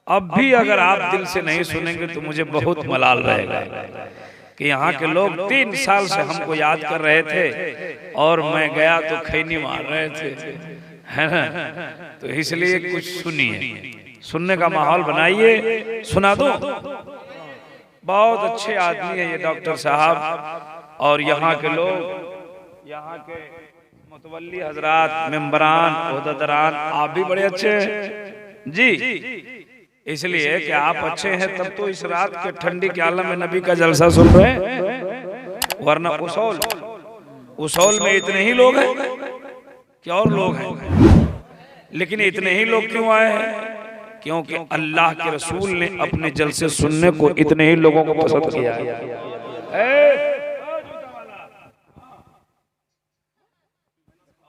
अब भी अगर आप दिल से नहीं सुनेंगे तो मुझे बहुत मलाल रहेगा कि यहाँ के लोग 3 साल से हमको याद कर रहे थे और मैं गया तो खैनी मार रहे थे, है ना। तो इसलिए कुछ सुनिए, सुनने का माहौल बनाइए। सुना दो, बहुत अच्छे आदमी है ये डॉक्टर साहब, और यहाँ के लोग, यहाँ के मुतवल्ली हजरात, मेंबरान, ओहदेदारान, आप भी बड़े अच्छे हैं जी। इसलिए कि आप अच्छे हैं तब तो इस रात के ठंडी के आलम में नबी का जलसा सुन रहे हैं, वरना उसौल में इतने ही लोग हैं कि और लोग हैं, लेकिन इतने ही लोग क्यों आए हैं? क्योंकि अल्लाह के रसूल ने अपने जलसे सुनने को इतने ही लोगों को पसंद किया है।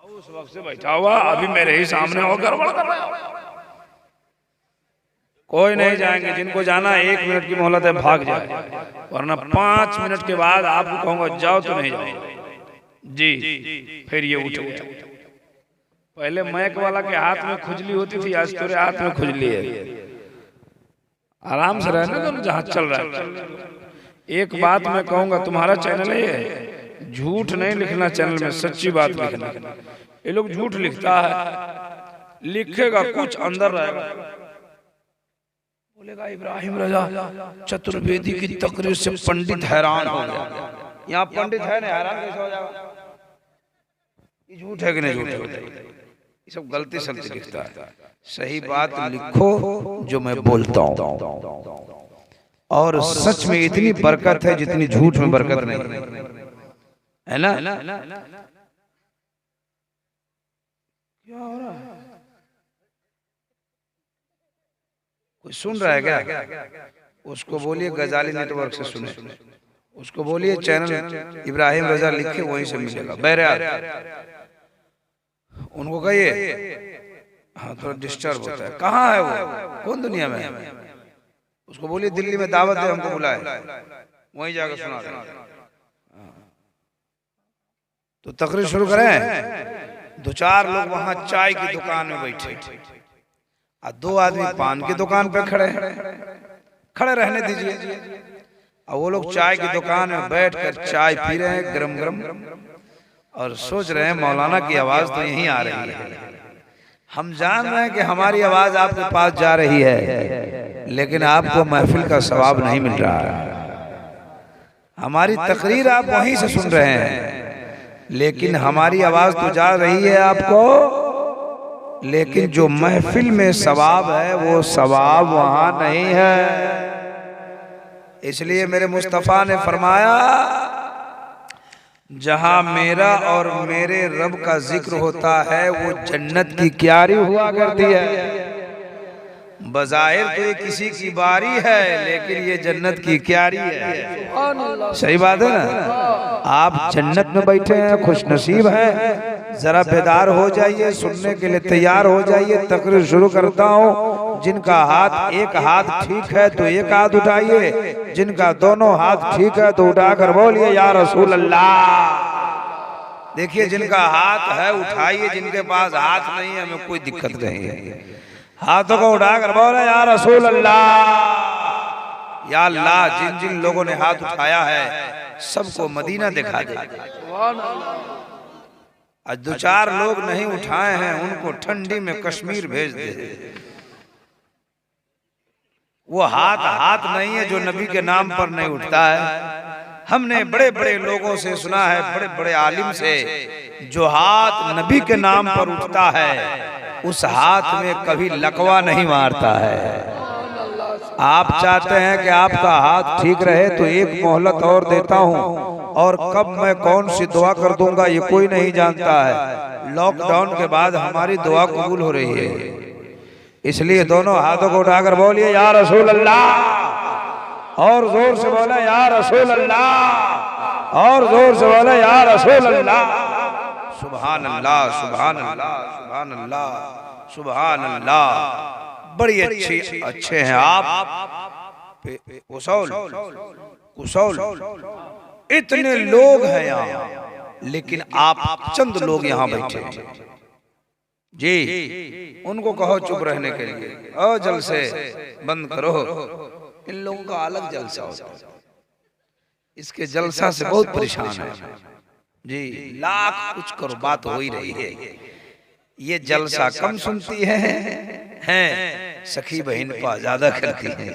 उस वक्त से बैठा हुआ अभी मेरे ही सामने हो, गड़बड़ कर रहा है। कोई नहीं जाएंगे, जिनको जाना 1 मिनट की मोहलत है भाग जाए, वरना 5 मिनट के बाद आपको कहूंगा जाओ तो नहीं जाओ जी। फिर ये उठे, पहले मैक वाला के हाथ में खुजली होती थी, आज तेरे हाथ में खुजली है। आराम से रहना तो जहां चल रहा है। एक बात मैं कहूंगा, तुम्हारा चैनल है, झूठ नहीं लिखना चैनल में, सच्ची बात लिखना। ये लोग झूठ लिखता है, लिखेगा कुछ अंदर रहेगा, बोलेगा इब्राहिम रजा चतुर्वेदी की तकरीर से पंडित हैरान हो गया। यहाँ पंडित है ना, हैरान कैसे हो जाएगा? झूठ है कि नहीं झूठ है? ये सब गलती सलती लिखता है। सही बात लिखो जो मैं बोलता हूँ, और सच में इतनी बरकत है जितनी झूठ में बरकत नहीं है ना। क्या हो रहा है? कोई सुन रहा है क्या? उसको बोलिए गजाली नेटवर्क से सुने, उसको बोलिए चैनल इब्राहिम रजा लिखे, वहीं से मिलेगा। बहरहाल उनको कहिए, हाँ थोड़ा डिस्टर्ब होता है। कहाँ है वो, कौन दुनिया में है? उसको बोलिए दिल्ली में दावत है, हमको बुलाए, वहीं जाकर सुना दें। तो तकरीर शुरू करें। 2-4 लोग वहां चाय की दुकान में बैठे, और 2 आदमी पान की दुकान पे खड़े रहने दीजिए। और वो लोग चाय की दुकान में बैठकर चाय पी रहे हैं गरम गरम, और सोच रहे हैं मौलाना की आवाज तो यहीं आ रही है। हम जान रहे हैं कि हमारी आवाज आपके पास जा रही है, लेकिन आपको महफिल का सवाब नहीं मिल रहा है। हमारी तकरीर आप वहीं से सुन रहे हैं, लेकिन हमारी आवाज तो जा रही है आपको, लेकिन जो महफिल में सवाब है वो सवाब वहां नहीं है। इसलिए मेरे मुस्तफा ने फरमाया, जहां मेरा और मेरे रब का जिक्र होता है वो जन्नत की क्यारी हुआ करती है। बज़ाहिर तो ये किसी की बारी है, लेकिन ये जन्नत की क्यारी है। सही बात है ना। आप जन्नत में बैठे हैं, खुशनसीब हैं। जरा बेदार हो जाइए, सुनने के लिए तैयार हो जाइए। तकरीर शुरू करता हूँ। जिनका हाथ एक हाथ ठीक है तो एक हाथ उठाइए, जिनका दोनों हाथ ठीक है तो उठाकर बोलिए या रसूल अल्लाह। देखिए जिनका हाथ है उठाइए, जिनके पास हाथ नहीं है हमें कोई दिक्कत नहीं है, हाथों को उठाकर बोले या रसूल अल्लाह। या अल्लाह, जिन जिन लोगों ने हाथ उठाया है सबको मदीना दिखा दे। आज 2-4 लोग नहीं उठाए हैं, उनको ठंडी में कश्मीर भेज दे। वो हाथ नहीं है जो नबी के नाम पर नहीं उठता है। हमने बड़े बड़े लोगों से सुना है, बड़े बड़े आलिम से, जो हाथ नबी के नाम पर उठता है उस हाथ में कभी लकवा नहीं मारता है। आप चाहते हैं कि आपका हाथ ठीक रहे तो एक मोहलत और देता हूं, और कब मैं कौन सी दुआ कर दूंगा ये कोई नहीं जानता है। लॉकडाउन के बाद हमारी दुआ कबूल हो रही है, इसलिए दोनों हाथों को उठाकर बोलिए या रसूल अल्लाह। और जोर से बोले या रसूल अल्लाह, और जोर से बोले या रसूल अल्लाह। सुभान अल्लाह, सुभान अल्लाह, सुभान अल्लाह, सुभान अल्लाह। बड़ी अच्छे हैं आप। उसौल इतने लोग हैं यहाँ, लेकिन आप चंद लोग यहाँ बैठे जी। उनको कहो चुप रहने के लिए। ओ जलसे बंद करो। इन लोगों का अलग जलसा होता है, इसके जलसा से बहुत परेशान है जी। लाख कुछ करो, बात हो ही रही है। ये जलसा कम सुनती है सखी बहन पा ज्यादा करती है,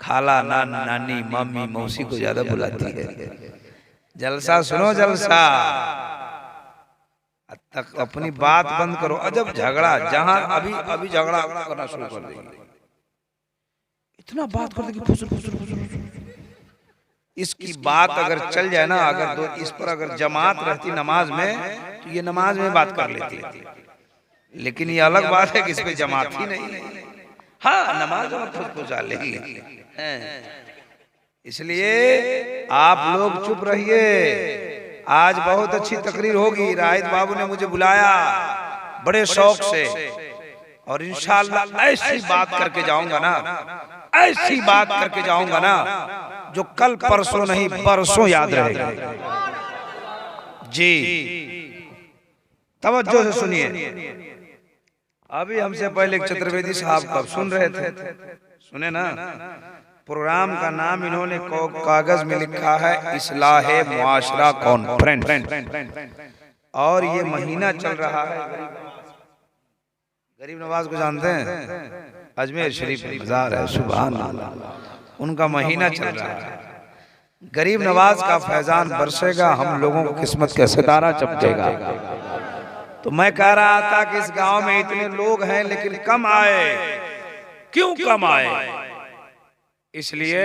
खाला नानी मामी मौसी को ज्यादा बुलाती है। जलसा सुनो, जलसा तक अपनी बात बंद करो। अजब झगड़ा, जहां अभी झगड़ा करना शुरू कर देगी, इतना बात कर देगी फुसुर फुसुर फुसुर। इसकी बात अगर चल जाए ना, अगर दो इस पर अगर जमात रहती नमाज में तो ये नमाज में बात कर लेती, लेकिन ये अलग बात है कि इस पे जमात ही नहीं। हाँ, नमाज में फुसफुसा लेगी। इसलिए आप लोग चुप रहिए। आज बहुत अच्छी तकरीर होगी, राहित बाबू ने मुझे बुलाया बड़े शौक से, और इंशाअल्लाह ऐसी बात करके जाऊंगा ना, ऐसी बात करके जाऊंगा ना जो कल परसों नहीं बरसों याद रहेगा जी। तवज्जो से सुनिए। अभी हमसे पहले एक चतुर्वेदी साहब कब सुन रहे थे, सुने ना। प्रोग्राम का नाम इन्होंने कागज में लिखा है इस्लाहे मुआशरा कॉन्फ्रेंस, और ये महीना चल रहा है। गरीब नवाज को जानते हैं, अजमेर शरीफ बाजार है, सुभान अल्लाह, उनका महीना चल रहा है। गरीब नवाज का फैजान बरसेगा, हम लोगों को किस्मत का सितारा चमकेगा। तो मैं कह रहा था कि इस गांव में इतने लोग हैं लेकिन कम आए, क्यों कम आए? इसलिए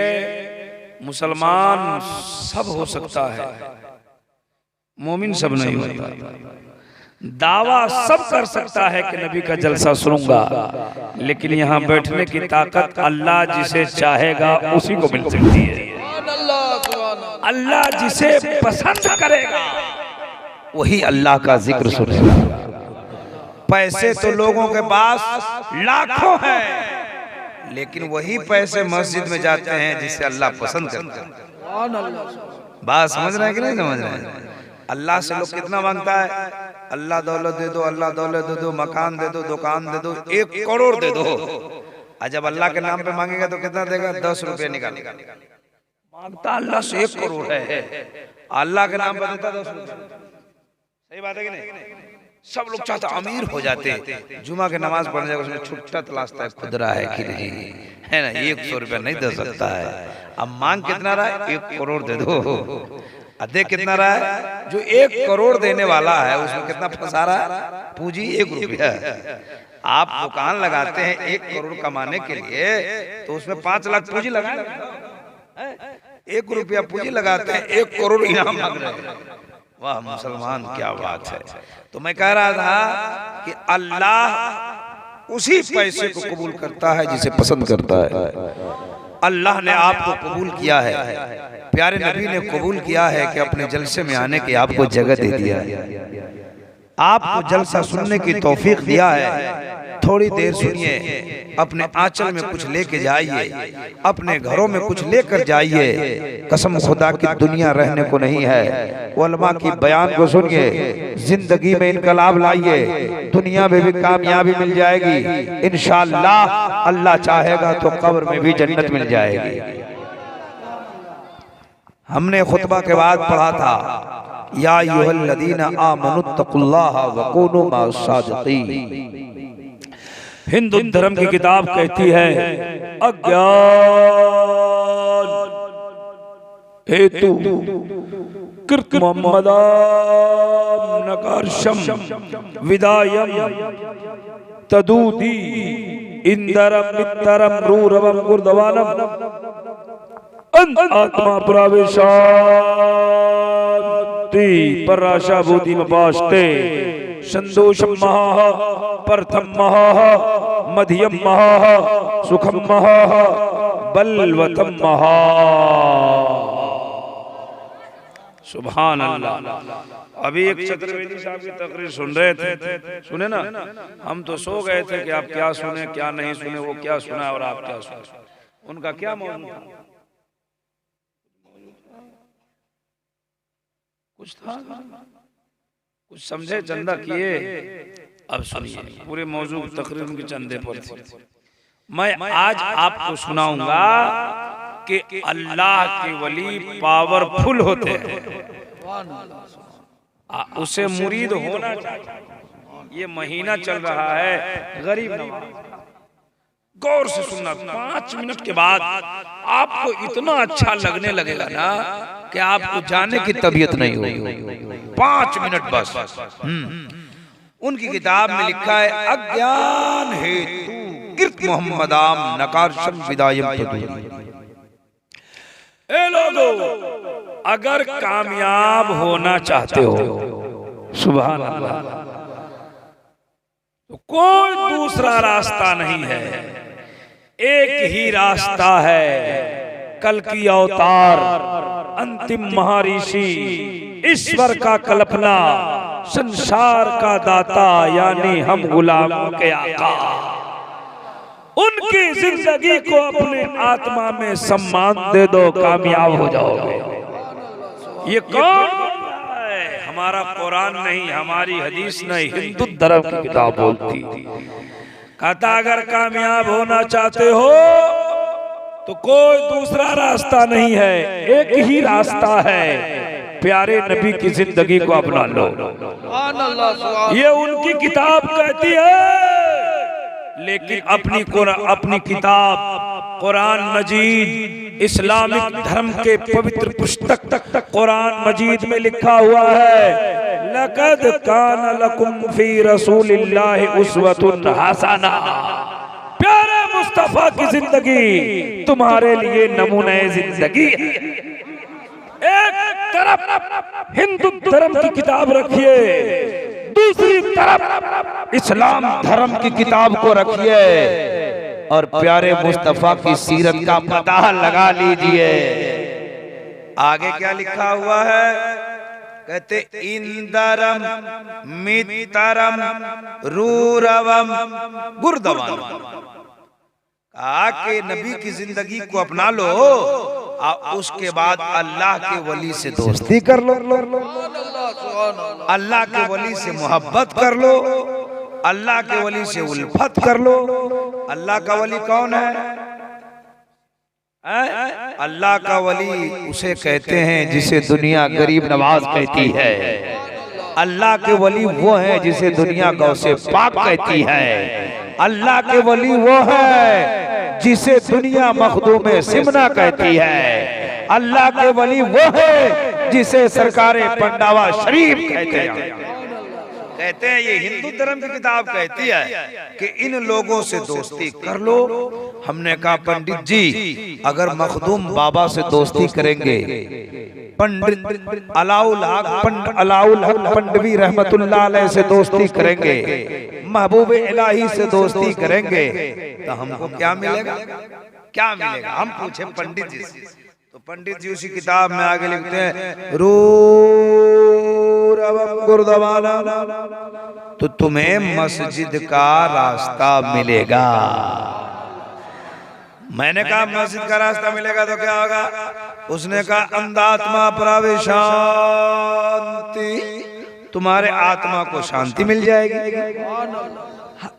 मुसलमान सब हो सकता है, मोमिन सब नहीं होता। दावा सब कर सकता है कि नबी का जलसा सुनूंगा, लेकिन यहाँ बैठने की ताकत अल्लाह जिसे चाहेगा उसी को मिल सकती है। अल्लाह जिसे पसंद करेगा वही अल्लाह का जिक्र सुनेगा। पैसे तो लोगों के पास लाखों हैं, लेकिन वही पैसे मस्जिद में जाते हैं जिसे अल्लाह पसंद करता है। बात समझ रहे हैं कि नहीं समझ रहे हैं? अल्लाह से लोग कितना मांगता है? अल्लाह दौलत दे दो, अल्लाह दौलत दे दो, मकान दे दो, दुकान दे दो, 1 करोड़ दे दो। और जब अल्लाह के नाम पे मांगेगा तो कितना देगा? 10 रुपए निकालेगा। मांगता अल्लाह से 1 करोड़ है, अल्लाह के नाम पे देता 10 रुपए। सही बात है कि नहीं? सब लोग चाहते अमीर हो जाते, जुमा के नमाज पढ़ने जाकर उसमें छुट्टा तलाशता है, खुदरा है कि नहीं है ना। 100 रुपया नहीं दे सकता है, अब मांग कितना रहा है? 1 करोड़ दे दो। अदे कितना रहा है? जो 1 करोड़ देने वाला है उसमें कितना फंसा रहा है? पूंजी 1 रुपया। आप दुकान लगाते हैं 1 करोड़ कमाने के लिए, तो उसमें 5 लाख पूंजी लगा, 1 रुपया पूंजी लगाते हैं, 1 करोड़ इनाम मांग रहे हैं। वाह मुसलमान, क्या बात है। तो मैं कह रहा था कि अल्लाह उसी पैसे को कबूल करता है जिसे पसंद करता है। अल्लाह ने आपको कबूल किया है, प्यारे नबी ने कबूल किया है कि अपने जलसे में आने की आपको जगह दे दिया है, आपको जलसा सुनने की तौफीक दिया है। थोड़ी देर सुनिए, अपने आंचल में कुछ लेके जाइए, अपने घरों में कुछ लेकर जाइए। कसम खुदा की दुनिया रहने को नहीं है। उलमा की बयान को सुनिए, जिंदगी में इनकलाब लाइए, दुनिया में भी कामयाबी मिल जाएगी इंशाअल्लाह। अल्लाह चाहेगा तो कब्र में भी जन्नत मिल जाएगी। हमने खुतबा के बाद पढ़ा था, या अय्युहल्लज़ीना आमनुत्तकुल्लाह व कूनू मअस-सादिक़ीन। हिंदू धर्म की किताब कहती है, अज्ञान हेतु कृत मोहम्मदाम नकारशम विदायम तदूदी इंदरम मित्रम रूरवम गुर्दवानम आत्मा प्रवेशाति पराशा भूति में पाष्टे संदोषम महा प्रथम महा मध्यम महा सुखम महा बलवतम महा। सुभान अल्लाह। अभी एक चतुर्वेदी साहब की तकरीर सुन रहे थे, सुने ना। हम तो सो गए थे कि आप क्या सुने क्या नहीं सुने, वो क्या सुना और आप क्या सुने, उनका क्या मौजूद था? कुछ था, कुछ समझे, चंदा किए। अब सुनिए, पूरे मौजूद तकरीर उनके चंदे पर थी। मैं आज आपको सुनाऊंगा कि अल्लाह के वली पावरफुल होते हैं, उसे मुरीद होना चाहिए। ये महीना चल रहा है गरीब नवाज, गौर से सुनना। 5 मिनट के बाद आपको इतना अच्छा लगने लगेगा ना कि आपको जाने की तबीयत नहीं होगी। 5 मिनट बस। उनकी किताब में लिखा है, अज्ञान हेतु गिरत मोहम्मदाम नकारशम विदायम तदूरी। ए लोगों, अगर कामयाब होना चाहते हो, सुभान अल्लाह, तो कोई दूसरा रास्ता नहीं है, एक ही रास्ता है। कल की अवतार, अंतिम महर्षि, ईश्वर का कल्पना, संसार का दाता, यानी हम गुलामों के आका, उनकी जिंदगी को अपने आत्मा में सम्मान दे दो, कामयाब हो जाओगे। ये कौन है? हमारा कुरान नहीं, हमारी हदीस नहीं, हिंदू धर्म की किताब बोलती। कहता अगर कामयाब होना चाहते हो तो कोई दूसरा रास्ता नहीं है, एक ही रास्ता है, प्यारे नबी की जिंदगी को अपना लो। ये उनकी किताब कहती है, लेकिन अपनी किताब कुरान मजीद, इस्लामिक धर्म के पवित्र पुस्तक कुरान मजीद में लिखा हुआ है, लक़द कान लकुम फी रसूलिल्लाहि उस्वतुन हसना। प्यारे मुस्तफा की जिंदगी तुम्हारे लिए नमूने जिंदगी है। एक तरफ हिंदू धर्म की किताब रखिए, दूसरी तरफ इस्लाम धर्म की किताब को रखिए और प्यारे मुस्तफा की सीरत का पता लगा लीजिए। आगे क्या लिखा हुआ है? कहते इंदरम मितरम रूरवम गुरदवान। आके नबी की जिंदगी को अपना लो और उसके बाद अल्लाह के वली से दोस्ती कर लो, अल्लाह के वली से मोहब्बत कर लो, अल्लाह के वली से उल्फत कर लो। अल्लाह का वली कौन है? अल्लाह का वली उसे कहते हैं जिसे दुनिया गरीब नवाज कहती है। अल्लाह के वली वो है जिसे दुनिया गौसे पाक कहती है। अल्लाह के वली वो है जिसे दुनिया मखदूम सिमना कहती है। अल्लाह के वली वो है जिसे सरकारे पंडावा शरीफ कहते हैं। कहते हैं, ये हिंदू धर्म की किताब कहती है कि इन लोगों से दोस्ती कर लो। हमने कहा पंडित जी, अगर मखदूम बाबा से दोस्ती करेंगे, पंडित अलाउल हक पंडवी रहमतुल्लाह अलैह से दोस्ती करेंगे, महबूब इलाही से दोस्ती करेंगे, तो हमको क्या मिलेगा? क्या मिलेगा? हम पूछे पंडित जी से, तो पंडित जी उसी किताब में आगे लिखते हैं, गुरुद्वारा, तो तुम्हें मस्जिद का रास्ता मिलेगा। मैंने कहा मस्जिद का रास्ता मिलेगा तो क्या होगा? उसने कहा अंधात्मा प्रावे शांति, तुम्हारे आत्मा को शांति मिल जाएगी।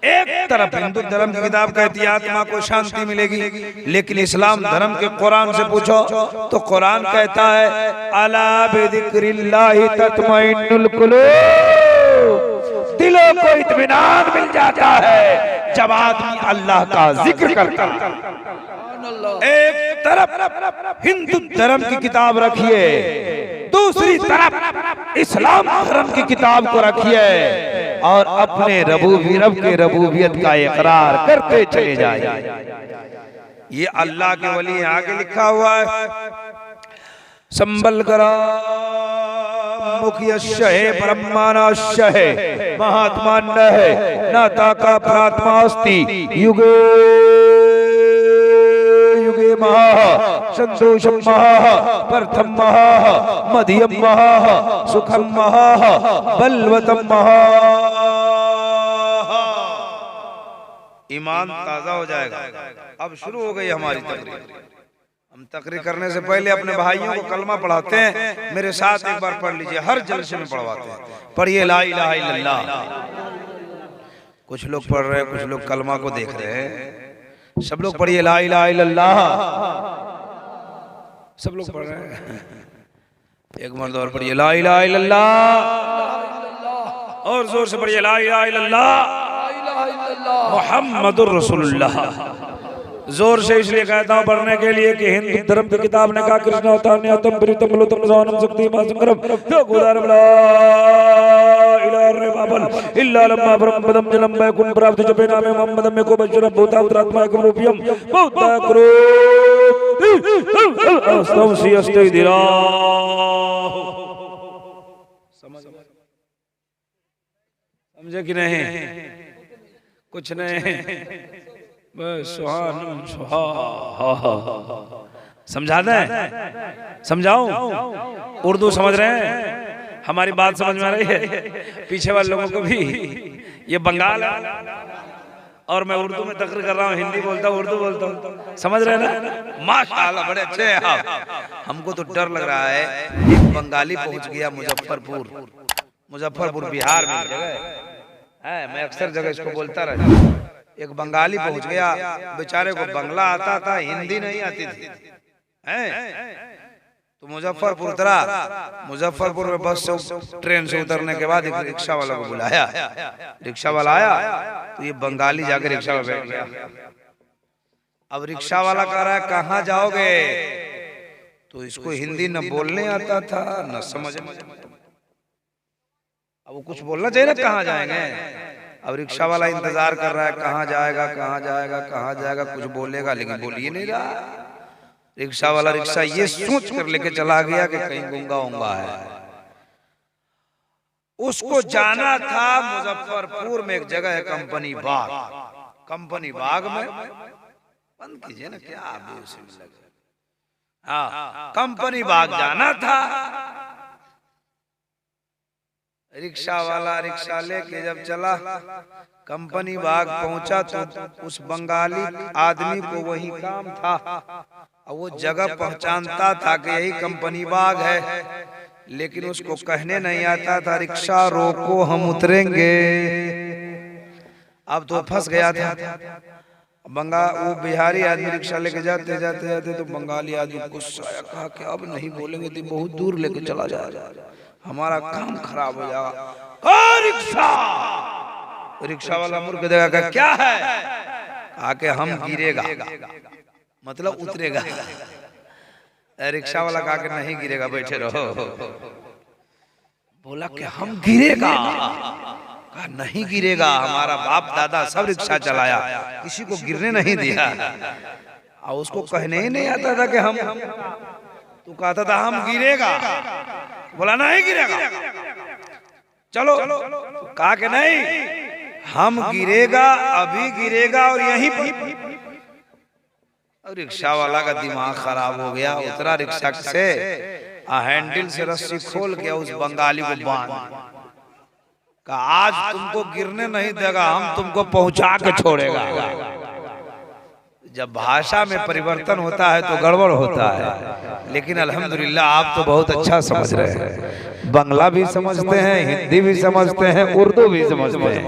एक तरफ हिंदू धर्म की किताब कहती है आत्मा को शांति मिलेगी, लेकिन इस्लाम धर्म के कुरान से पूछो तो कुरान कहता है, अला बिज़िक्रिल्लाहि तत्मइन्नुल कुलूब, दिलों को इत्मीनान मिल जाता है जब आदमी अल्लाह का जिक्र करता है। एक तरफ हिंदू धर्म की किताब रखिए, दूसरी तरफ इस्लाम धर्म की किताब को रखिए और अपने रब के रबूबियत का इकरार करते चले जाए। ये अल्लाह के वली आगे लिखा हुआ है, संबल करा मुखिया शहे ब्रह्माना शहे महात्मा न है नाता का प्रात्मा अस्ति युगे युगे महा संतोषम महा प्रथम महा मध्यम महा सुखम महा बलवतम महा। ईमान ताजा हो जाएगा। अब शुरू हो गई हमारी तकरीर। हम तकरीर करने से पहले अपने भाइयों को कलमा पढ़ाते हैं, मेरे साथ एक बार पढ़ लीजिए, हर जलसे में पढ़वाते हैं। पढ़िए ला इलाहा इल्लल्लाह। कुछ लोग पढ़ रहे हैं, कुछ लोग कलमा को देख रहे हैं। सब लोग पढ़िए ला इलाहा इल्लल्लाह। सब लोग पढ़ रहे हैं, एक मर्द और पढ़िए ला इलाहा इल्लल्लाह, और जोर से पढ़िए ला इलाहा इल्लल्लाह मुहम्मदुर रसूलुल्लाह। जोर से इसलिए कहता हूँ पढ़ने के लिए कि हिंदू धर्म की किताब ने कहा कृष्ण अवतार ने अतम प्रीतम लोतम सवनम शक्ति मासंकरम जो गोदारम ला इलाहा रे बाबल इल्ला लम्मा परमपदम जलम बैकुंठ प्राप्त जपे नामे मोहम्मदम में को बशर भूतांतरात्मा एकम रूपियम बहुता करो अस्तम सी अस्ते दिरा। समझे कि नहीं? कुछ नहीं, बस समझा दें, समझाऊं? उर्दू समझ रहे हैं? हमारी बात समझ में आ रही है? पीछे वाले लोगों को भी ये बंगाल है और मैं उर्दू में तकरीर कर रहा हूँ, हिंदी बोलता हूँ, उर्दू बोलता हूँ, समझ रहे हैं ना? माशाल्लाह बड़े अच्छे हैं आप। हमको तो डर लग रहा है, एक बंगाली पहुंच गया मुजफ्फरपुर, मुजफ्फरपुर बिहार में जगह है, मैं अक्सर जगह इसको बोलता रहता हूँ। एक बंगाली पहुंच गया, बेचारे को बंगला आता था, हिंदी नहीं आती थी, हैं? तो मुजफ्फरपुर उतरा, मुजफ्फरपुर में बस से ट्रेन से उतरने के बाद एक रिक्शा वाला को बुलाया, रिक्शा वाला आया तो ये बंगाली जाकर रिक्शा में बैठ गया। अब रिक्शा वाला कह रहा है कहाँ जाओगे, तो इसको हिंदी न बोलने आता था न समझ, अब वो कुछ बोलना चाहिए ना, कहाँ जाएंगे। अब रिक्शा वाला इंतजार कर रहा है कहाँ जाएगा कहाँ जाएगा कहाँ जाएगा, कुछ बोलेगा लेकिन बोल ही नहीं रहा। रिक्शा वाला रिक्शा ये सोच कर लेके चला गया कि कहीं गूंगा उंगा है। उसको जाना था मुजफ्फरपुर में एक जगह है कंपनी बाग, कंपनी बाग में बंद कीजिए ना क्या आप, हाँ कंपनी बाग जाना था। रिक्शा वाला रिक्शा लेके जब चला कंपनी बाग पहुंचा तो उस बंगाली आदमी को वही काम था और वो जगह पहचानता था कि यही कंपनी बाग है, लेकिन उसको कहने नहीं आता था रिक्शा रोको हम उतरेंगे। अब तो फंस गया था। वो बिहारी आदमी रिक्शा लेके जाते जाते जाते तो बंगाली आदमी गुस्सा आया, कहा कि अब नहीं बोलेंगे तो बहुत दूर लेके चला जाएगा, हमारा काम खराब हो जाएगा। रिक्शा रिक्शा वाला मूर्ख देगा का क्या है, आके हम गिरेगा मतलब उतरेगा। रिक्शा वाला कहा कि नहीं गिरेगा बैठे रहो। बोला कि हम गिरेगा, कहा नहीं गिरेगा, हमारा बाप दादा सब रिक्शा चलाया, किसी को गिरने नहीं दिया। और उसको कहने ही नहीं आता था कि हम, तो कहता था हम गिरेगा, बोला नहीं गिरेगा, चलो कहा कि नहीं हम गिरेगा, अभी गिरेगा और यहीं पर। रिक्शा वाला का दिमाग खराब हो गया, उतरा रिक्शा से, हैंडल से रस्सी खोल के उस बंगाली को बांध, कहा आज तुमको गिरने नहीं देगा, हम तुमको पहुंचा के छोड़ेगा। जब भाषा में परिवर्तन होता है तो गड़बड़ होता है, लेकिन अल्हम्दुलिल्लाह आप तो बहुत अच्छा समझ रहे हैं, बंगला भी समझते हैं, हिंदी भी समझते हैं, उर्दू भी समझते हैं,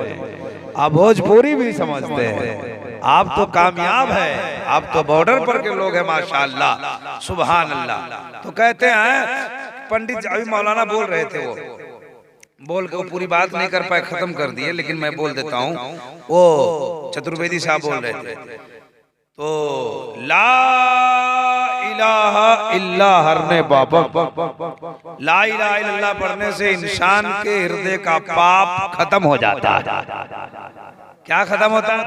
आप भोजपुरी भी समझते हैं, आप तो कामयाब है, आप तो बॉर्डर पर के लोग हैं माशाअल्लाह सुभान अल्लाह। तो कहते हैं पंडित अभी मौलाना बोल रहे थे, वो बोल के वो पूरी बात नहीं कर पाए, खत्म कर दिए, लेकिन मैं बोल देता हूँ। वो चतुर्वेदी साहब बोल रहे थे, तो ला इलाहा इल्ला हरने बाबा, ला इलाहा इल्लल्लाह पढ़ने से इंसान के हृदय का पाप खत्म हो जाता है। क्या खत्म होता है?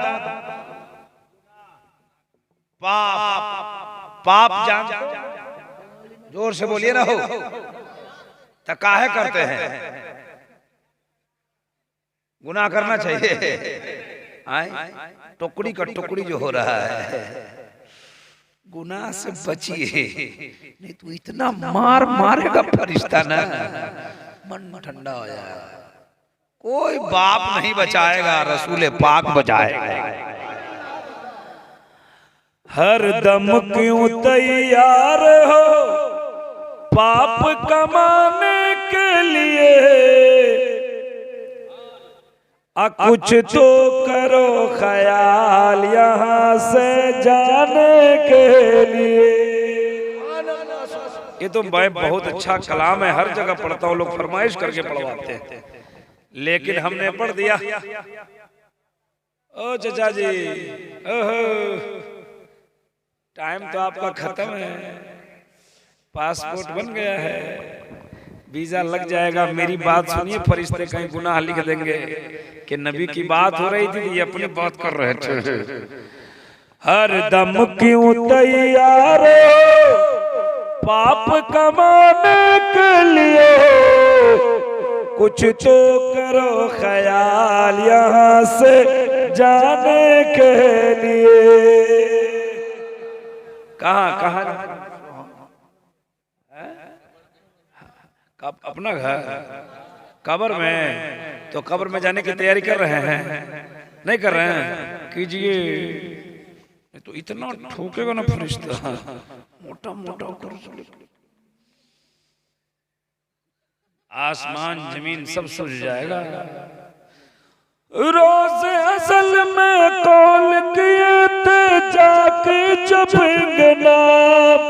पाप। पाप जान जोर से बोलिए ना, हो तो काहे करते हैं? गुनाह करना चाहिए, टुकड़ी का टुकड़ी जो हो रहा है, गुनाह से बचिए, नहीं तो इतना मार मारेगा फरिश्ता ना, मन ठंडा हो जाएगा। कोई बाप नहीं बचाएगा, रसूल पाक बचाएगा। हर दम क्यों तैयार हो पाप कमाने के लिए, कुछ तो करो ख्याल यहाँ से जाने के लिए। ये तो मैं बहुत अच्छा कलाम है, हर जगह पढ़ता हूँ, लोग फरमाइश करके पढ़वाते हैं, लेकिन हमने पढ़ दिया। ओ चाचा जी, ओहो, टाइम तो आपका खत्म है, पासपोर्ट बन गया है, वीजा लग जाएगा। मेरी बात सुनिए, फरिश्ते कहीं गुनाह लिख देंगे कि नबी की बात हो रही थी, ये अपनी बात कर रहे थे। हर दम क्यों तैयार पाप कमाने के लिए, कुछ तो करो ख्याल यहाँ से जाने के लिए। कहाँ अपना घर कब्र में, तो कब्र में जाने की तैयारी कर रहे हैं, नहीं कर रहे हैं? कीजिए, तो इतना ठोकेगा ना फरिश्ता, मोटा मोटा कर, आसमान जमीन सब सूझ जाएगा। रोज असल में कौन किए थे जाके जब नाम,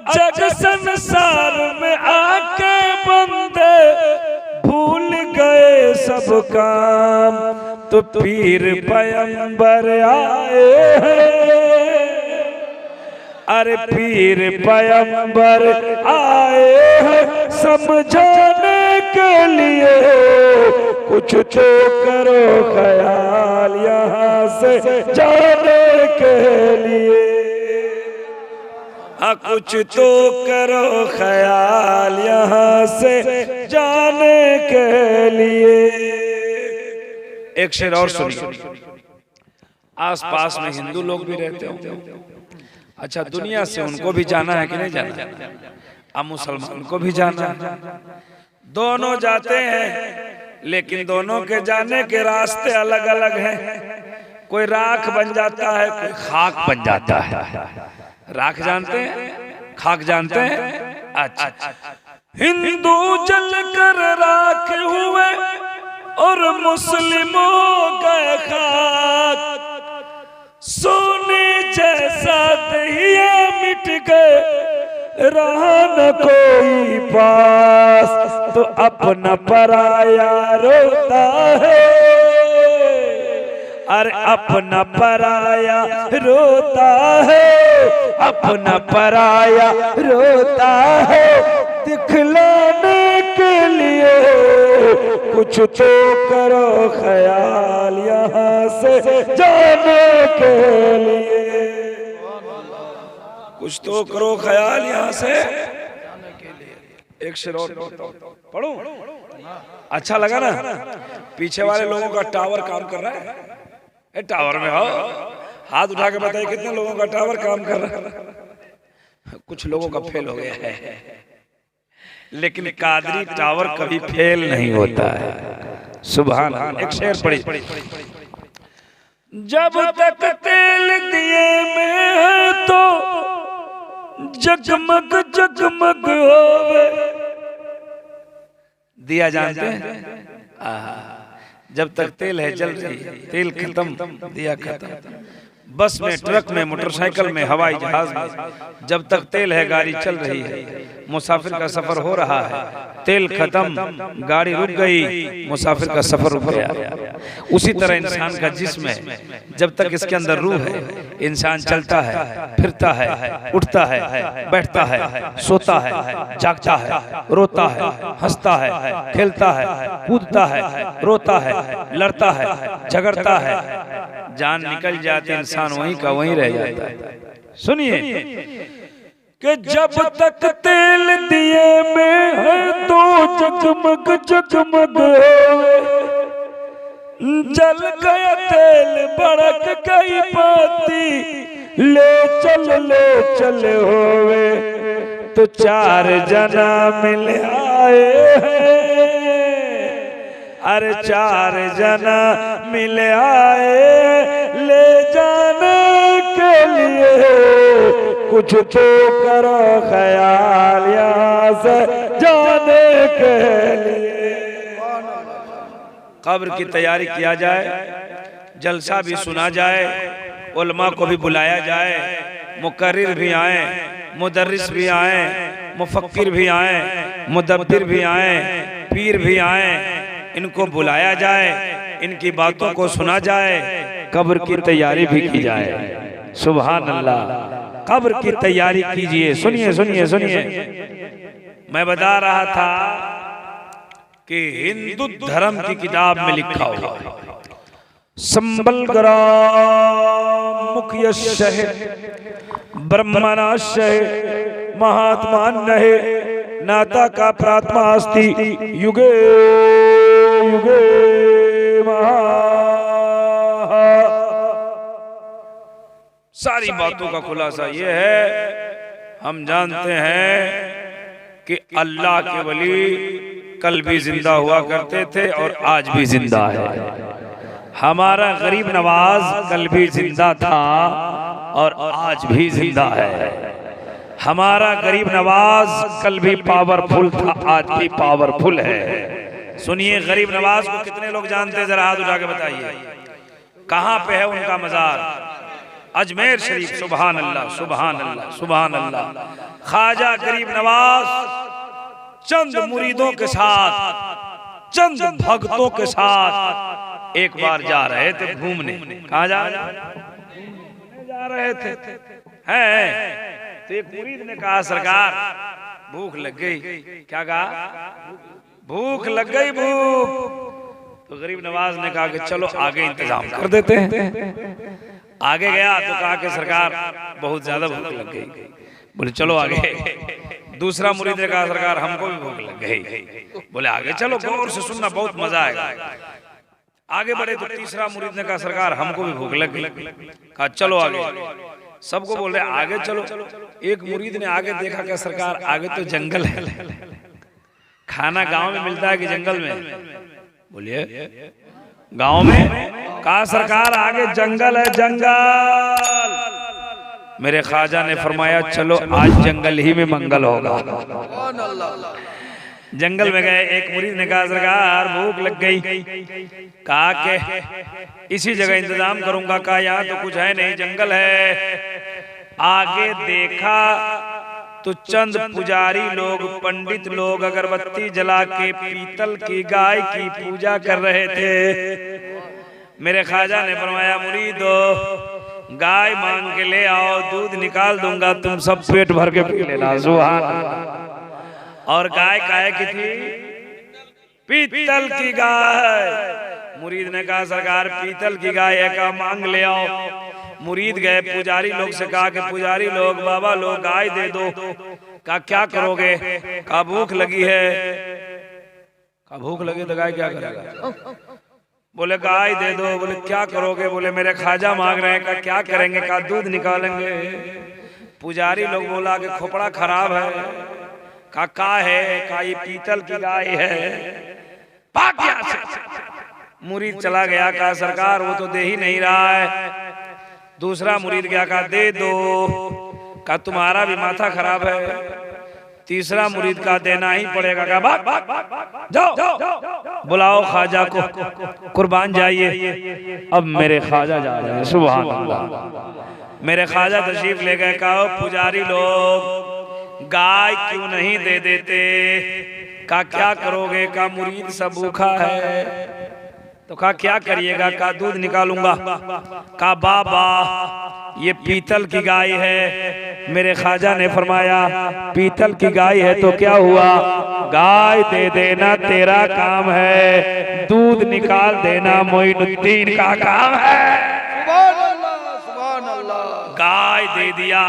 जग संसार में आके बंदे भूल गए सब काम, तो पीर पैगंबर आए हैं, अरे पीर पैगंबर आए हैं समझाने के लिए, कुछ तो करो ख्याल यहाँ से जाने के लिए। कुछ तो करो ख्याल यहाँ से जाने के लिए। एक शेर और सुनिए। आस पास में हिंदू लोग भी रहते होंगे, अच्छा दुनिया से उनको भी जाना है कि नहीं जाना? अब मुसलमान को भी जाना है, दोनों जाते हैं, लेकिन दोनों के जाने के रास्ते अलग अलग हैं। कोई राख बन जाता है, कोई खाक बन जाता है। राख जानते हैं, खाक जानते हैं? अच्छा, हिंदू जलकर राख हुए और मुस्लिमों गए खाक, सोने जैसा दहिया मिट गए, रहा न कोई पास, तो अपना पराया रोता है, अरे अपना पराया रोता है, अपना पराया रोता है, दिखलाने के लिए, कुछ तो करो ख्याल यहाँ से जाने के लिए। कुछ तो करो ख्याल यहाँ से जाने के लिए। एक शेर और पढ़ूं? अच्छा लगा ना? पीछे वाले लोगों का टावर काम कर रहा है, टावर में हो, हाथ उठा के बताइए कितने लोगों का टावर काम कर रहा है? कुछ लोगों का फेल हो गया है, लेकिन कादरी टावर कभी फेल नहीं होता है। सुभान अल्लाह। एक शेर पढ़ी। जब तक तेल दिए में है तो जगमग जगमग होवे। दिया जानते हैं? जब तक तेल है जल रही है, तेल खत्म दिया खत्म। बस में, ट्रक में, मोटरसाइकिल में, हवाई जहाज में, जब तक तेल है गाड़ी चल रही है। मुसाफिर का सफर हो रहा है, तेल खत्म, गाड़ी रुक गई, मुसाफिर का सफर रुक गया। उसी तरह इंसान का जिस्म है, जब तक इसके अंदर रूह है, इंसान चलता है, फिरता है, उठता है, बैठता है, सोता है, जागता है, रोता है, हंसता है, खेलता है, कूदता है, रोता है, लड़ता है, झगड़ता है। जान निकल जाती, इंसान वहीं का वहीं रह जाता है। सुनिए कि जब तक तेल दिए में है तो जगमग जगमग, जल गया तेल भड़क गई बाती, ले चल होवे तो चार जना मिल आए हैं, अरे चार जना मिल आए ले जाने के लिए। कुछ तो करो ख्याल यहाँ से जाने के लिए। कब्र की तैयारी किया जाए, जलसा भी सुना जाए, उलमा को भी बुलाया जाए, मुकर्रिर भी आए, मुदर्रिस भी आए, मुफक्किर भी आए, मुदब्बिर भी आए, पीर भी आए, इनको बुलाया जाए, इनकी बातों को सुना जाए, कब्र की तैयारी भी की जाए। सुभान अल्लाह, कब्र की तैयारी कीजिए। सुनिए सुनिए सुनिए, मैं बता रहा था कि हिंदू धर्म की किताब में लिखा हुआ संबल ग्राम मुख्य ब्रह्मणाशय महात्मा नहे नाता का प्रात्मा अस्ति युगे युगे महा। सारी बातों का खुलासा ये है, हम जानते हैं कि अल्लाह के वली कल भी जिंदा हुआ करते थे और आज भी जिंदा है। हमारा गरीब नवाज कल भी जिंदा था और आज भी जिंदा है। हमारा गरीब नवाज कल भी पावरफुल था, आज भी पावरफुल है। सुनिए, गरीब नवाज को कितने लोग जानते हैं, जरा हाथ उठा के बताइए। कहां पे है उनका मजार? अजमेर शरीफ। सुभान अल्लाह सुभान अल्लाह सुभान अल्लाह। ख्वाजा गरीब नवाज चंद मुरीदों के साथ, चंद भक्तों के साथ एक बार जा रहे थे घूमने। कहाँ जा रहे थे? हैं तो एक मुरीद ने कहा, सरकार भूख लग गई। क्या कहा? भूख लग गई, भूख। तो गरीब नवाज ने कहा कि चलो आगे इंतजाम कर देते हैं। आगे गया तो कहा कि सरकार बहुत ज्यादा भूख लग गई। बोले चलो आगे। दूसरा मुरीद ने कहा, सरकार हमको भी भूख लग गई। बोले आगे चलो, गौर से सुनना, बहुत मजा आएगा। आगे बढ़े तो तीसरा मुरीद ने कहा, सरकार हमको भी भूख लग गई। कहा चलो आगे। सबको बोल रहे आगे चलो। एक मुरीद ने आगे देखा, क्या सरकार आगे तो जंगल है, खाना गांव में मिलता है कि जंगल में? बोलिए गांव में। कहा सरकार आगे जंगल है, जंगल। मेरे ख्वाजा ने फरमाया चलो आज जंगल ही में मंगल होगा। जंगल में गए। एक मुरीद ने कहा, सरकार भूख लग गई। कहा कि इसी जगह इंतजाम करूंगा। कहा यहाँ तो कुछ है नहीं, जंगल है। आगे देखा तो चंद पुजारी लोग, पंडित लोग अगरबत्ती जला के पीतल की गाय की पूजा कर रहे थे। मेरे ख्वाजा ने फरमाया, मुरीदो गाय मांग के ले आओ, दूध निकाल दूंगा, तुम सब पेट भर के पी लेना। सुभान अल्लाह। और गाय काहे की थी? पीतल की गाय। मुरीद ने कहा, सरकार पीतल की गाय है, का मांग ले आओ। मुरीद गए, पुजारी लोग से कहा कि पुजारी लोग, बाबा लोग गाय दे दो। कहा क्या करोगे? कहा भूख लगी है। कहा भूख लगी तो गाय क्या करेगा? बोले गाय दे दो। बोले क्या करोगे? बोले मेरे ख्वाजा मांग रहे हैं। कहा क्या करेंगे? कहा दूध निकालेंगे। पुजारी लोग बोला कि खोपड़ा खराब है। कहा है? कहा ये पीतल की गाय है। मुरीद चला गया। कहा सरकार वो तो दे ही नहीं रहा है। दूसरा मुरीद गया, कहा दे दो। कहा तुम्हारा भी माथा खराब है। तीसरा मुरीद का देना ही पड़ेगा। कहा भाग जाओ, बुलाओ ख्वाजा को, कुर्बान जाइए। अब मेरे ख्वाजा जा रहे हैं। सुभान अल्लाह। मेरे ख्वाजा तशरीफ ले गए। कहा पुजारी लोग गाय क्यों नहीं दे देते? कहा क्या करोगे? कहा मुरीद सब भूखा है। तो कहा क्या करिएगा? कहा दूध निकालूंगा। कहा बाबा ये पीतल की गाय है। मेरे ख्वाजा ने फरमाया पीतल की गाय है तो क्या हुआ? गाय दे देना तेरा काम है, दूध निकाल देना मोइनुद्दीन का काम है। सुभान अल्लाह। गाय दे दिया।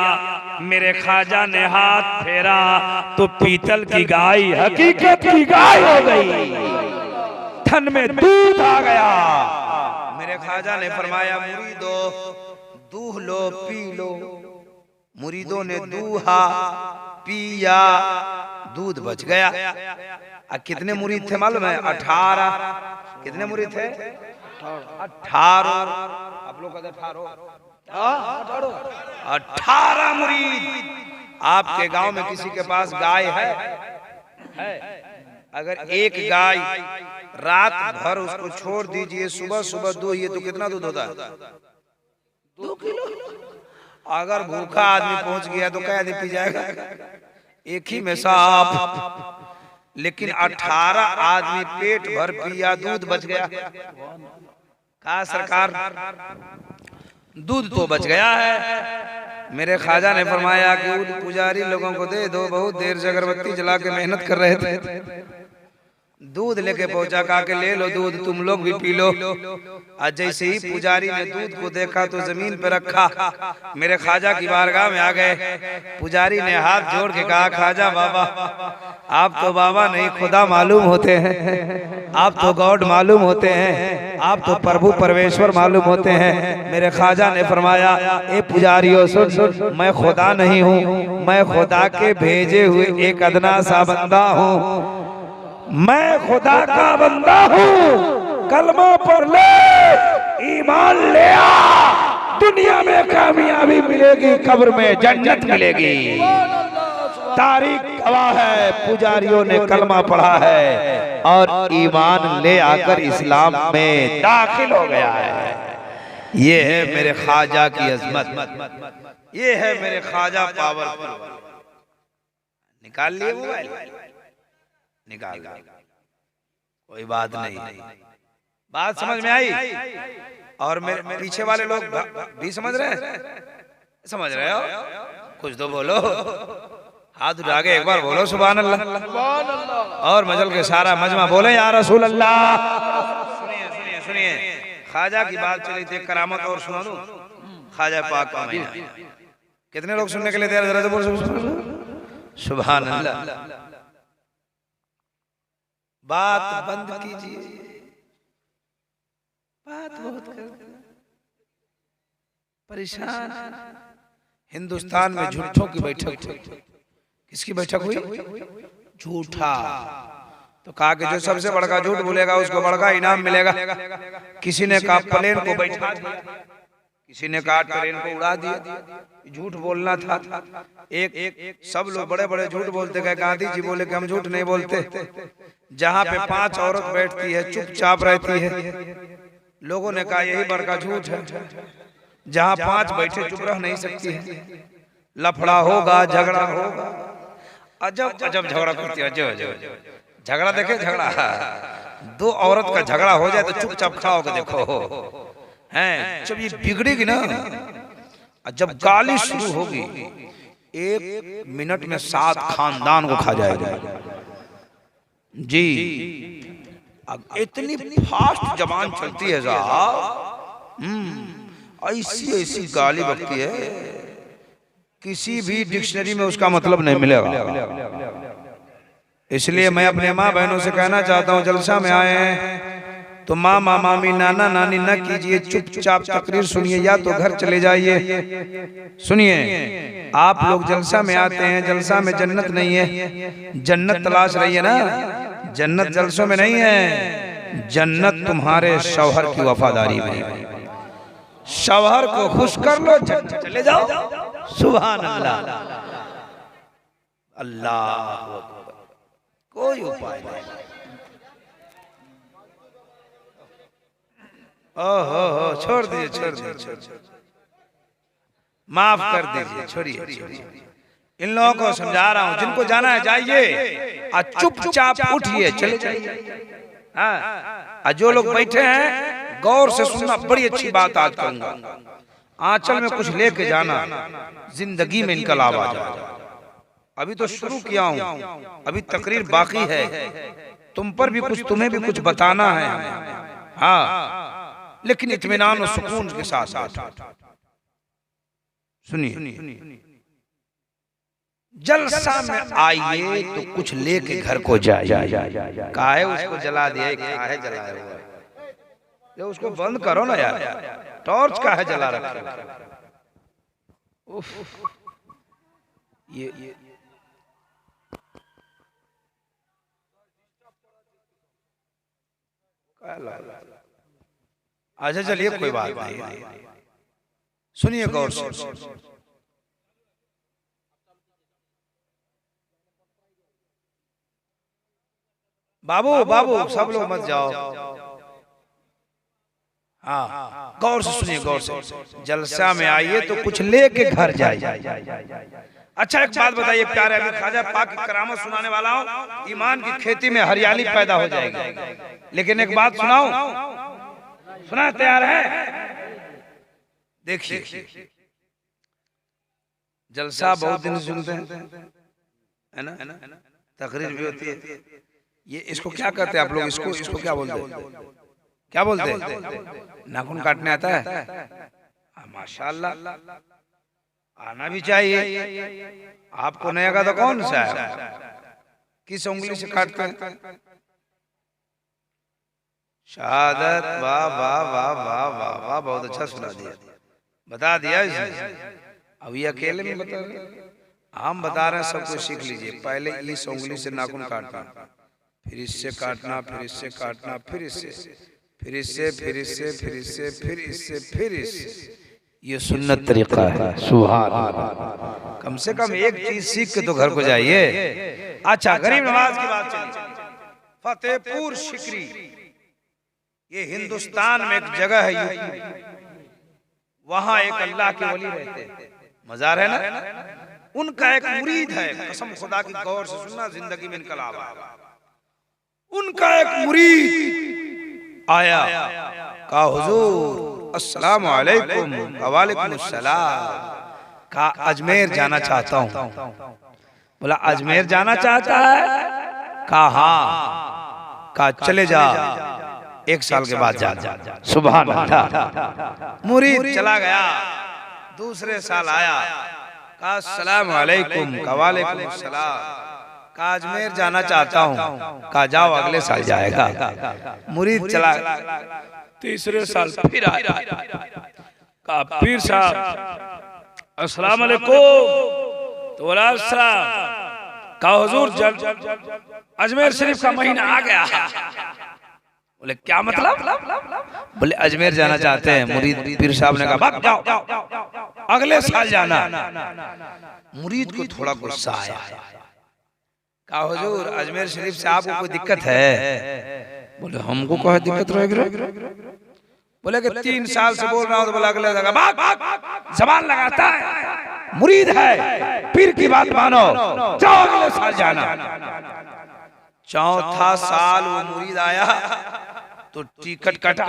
मेरे ख्वाजा ने हाथ फेरा तो पीतल की गाय हकीकत की गाय हो गई, थन में दूध आ गया। मेरे ख्वाजा ने फरमाया मुरीदो दूह लो पी लो। मुरीदों ने दूहा पिया, दूध बच गया। कितने मुरीद थे मालूम है? 18। कितने मुरीद थे? 18। आप लोग कहते 18 मुरीद। आपके गांव में किसी के पास गाय है? अगर एक गाय रात भर उसको छोड़ दीजिए, सुबह सुबह दुहिए तो कितना दूध होता है? 2 किलो। अगर भूखा आदमी पहुंच गया तो क्या आदमी पी जाएगा? एक ही में साफ। लेकिन 18 आदमी पेट भर पिया, दूध बच गया। कहा सरकार दूध तो बच गया है। मेरे ख्वाजा ने फरमाया कि पुजारी लोगों को दे दो, बहुत देर से अगरबत्ती जला के मेहनत कर रहे थे। दूध लेके पहुंचा, कहा के ले लो दूध, तुम लोग भी पी लो। आज जैसे ही पुजारी ने दूध को देखा तो जमीन पे रखा, मेरे ख्वाजा की बारगाह में आ गए। पुजारी ने हाथ जोड़ के कहा, ख्वाजा बाबा आप तो बाबा नहीं खुदा मालूम होते हैं, आप तो गॉड मालूम होते हैं, आप तो प्रभु परमेश्वर मालूम होते हैं। मेरे ख्वाजा ने फरमाया, ए पुजारियों सुन सुन, मैं खुदा नहीं हूँ, मैं खुदा के भेजे हुए एक अदना सा बंदा हूँ। मैं खुदा का बंदा हूँ, कलमा पढ़ ले, ईमान ले आ, दुनिया में कामयाबी मिलेगी, कब्र में जन्नत मिलेगी। तारीख गवाह है, पुजारियों ने कलमा पढ़ा है और ईमान ले आकर इस्लाम में दाखिल हो गया है। ये है मेरे ख्वाजा की अजमत, ये है मेरे ख्वाजा पावरफुल। निकाल लिए मोबाइल, निकाल कोई बात नहीं, बात समझ में आई? और मेरे पीछे वाले लोग भी समझ रहे हैं? समझ रहे हो? कुछ तो बोलो, हाथ उठा के एक बार बोलो सुभान अल्लाह। और मजल के सारा मजमा बोले या रसूल अल्लाह। सुनिए सुनिए सुनिए, ख्वाजा की बात चली थी, करामत और सुना दूं। ख्वाजा पाक का महीना, कितने लोग सुनने के लिए तैयार? जरा बोल सुभान अल्लाह। बात बंद कीजिए, बात बहुत परेशान। हिंदुस्तान में झूठों की बैठक हुई। किसकी बैठक हुई? झूठा। तो कहा कि जो सबसे बड़का झूठ बोलेगा उसको बड़का इनाम मिलेगा। किसी ने कहा प्लेन को बैठा दिया, किसी ने कहा ट्रेन को उड़ा दिया। झूठ बोलना था। एक सब लोग बड़े बड़े झूठ बोलते गए। गांधी जी बोले कि हम झूठ नहीं बोलते। जहाँ पे 5 औरत बैठती है चुपचाप रहती है। लोगों ने कहा यही बड़का झूठ है। जहाँ 5 बैठे चुप रह नहीं सकती है, लफड़ा होगा, झगड़ा होगा। अजब अजब झगड़ा करती है, अजब अजब झगड़ा। देखे झगड़ा, 2 औरत का झगड़ा हो जाए तो चुपचाप खड़ा होकर देखो हैं। जब ये बिगड़ेगी ना, जब गाली शुरू होगी, 1 मिनट में 7 खानदान को खा जाएगा जी। अब इतनी फास्ट जबान चलती है साहब, ऐसी ऐसी गाली बकती है, किसी भी डिक्शनरी में उसका मतलब नहीं मिलेगा। इसलिए मैं अपने माँ बहनों से कहना चाहता हूँ, जलसा में आए हैं तो मामा मामी नाना नानी न कीजिए, चुपचाप तकरीर सुनिए या तो घर चले जाइए। सुनिए, आप लोग जलसा में आते हैं, जलसा में जन्नत नहीं है। जन्नत तलाश रही है ना, जन्नत जलसों में नहीं है, जन्नत तुम्हारे शौहर की वफादारी में है। शौहर को खुश कर लो, चले जाओ। सुभान अल्लाह, अल्लाह कोई उपाय नहीं। ओहो, छोड़ दीजिए, छोड़ दीजिए, माफ कर दीजिए, छोड़िए। इन लोगों को समझा रहा हूँ, जिनको जाना है जाइए, और चुपचाप उठिए चले जाइए। हाँ, जो लोग बैठे हैं गौर से सुनना, बड़ी अच्छी बात आज करूंगा। आंचल में कुछ लेके जाना, जिंदगी में इनकलाब आ जाए। अभी तो शुरू किया हूँ, अभी तकरीर बाकी है। तुम पर भी कुछ, तुम्हें भी कुछ बताना है। हाँ, लेकिन इत्मीनान और सुकून के साथ साथ सुनिए। जलसा में आइए तो कुछ लेके घर को जाइए। काहे उसको जला दिया, काहे जलाया हुआ है? जो उसको बंद करो ना यार, टॉर्च काहे जला रखा? ये अच्छा चलिए, कोई बात नहीं, सुनिए गौर से। बाबू बाबू सब लोग मत जाओ। हाँ, गौर से सुनिए, गौर से। जलसा में आइए तो कुछ लेके घर जाइए। अच्छा एक बात बताइए प्यारे, अभी ख्वाजा पाक की करामत सुनाने वाला हूँ। ईमान की खेती में हरियाली पैदा हो जाएगी। लेकिन एक बात सुनाऊं, सुना तैयार है? देखिए, जलसा बहुत दिन सुनते हैं, है ना, तकरीर भी होती है। ये इसको क्या कहते हैं आप लोग? इसको क्या बोलते हैं? क्या बोलते हैं? नाखून काटने आता है? माशाल्लाह, आना भी चाहिए। आपको नहीं आएगा तो कौन सा है? किस उंगली से काटते हैं? शहादत। वाह वाह वाह वाह वाह वाह, बहुत अच्छा सुना दिया, बता दिया इसने। अब ये अकेले में बता रहे, हम बता रहे हैं, सब कुछ सीख लीजिए। पहले इस उंगली से नाखून काटना, फिर इससे काटना, फिर इससे काटना, फिर इससे, फिर इससे, फिर इससे, फिर इससे, फिर इससे, फिर इससे। ये सुन्नत तरीका है। सुभान अल्लाह। कम से कम एक चीज सीख के तो घर को जाइए। अच्छा, गरीब नवाज की बात चली। फतेहपुर सिकरी, ये हिंदुस्तान में एक जगह है यूपी, वहां एक अल्लाह के वली रहते हैं, मजार है ना। उनका एक मुरीद है, कसम खुदा की, गौर से सुनना, जिंदगी में इनकलाब आया। उनका एक मुरीद आया, कहा हुजूर अस्सलाम वालेकुम। वालेकुम अस्सलाम। कहा अजमेर जाना चाहता हूँ। बोला अजमेर जाना चाहता है? कहा हाँ। कहा चले जा, 1 साल के बाद जा। सुभान अल्लाह। मुरीद चला गया, दूसरे साल आया, कहा अस्सलाम वालेकुम। कहा वालेकुम अस्सलाम। कहा अजमेर जाना चाहता हूँ। कहा जाओ, अगले साल जाएगा। मुरीद चला, तीसरे साल फिर आया, कहा पीर साहब अस्सलाम वालेकुम। तो बोला अस्सलाम। कहा हुजूर अजमेर शरीफ का महीना आ गया। बोले क्या मतलब? बोले अजमेर जाना चाहते हैं। मुरीद पीर साहब ने कहा भाग जाओ, अगले साल जाना। मुरीद को थोड़ा गुस्सा आया, कहा हुजूर अजमेर शरीफ से आपको कोई दिक्कत है? बोले हमको क्या दिक्कत रहेगी? बोले कि 3 साल से बोल रहा हूँ। तो बोला अगले जगह भाग, जबान लगाता है, मुरीद है, पीर की बात मानो, जाओ अगले साल जाना। चौथा साल वो मुरीद आया तो टिकट कटा।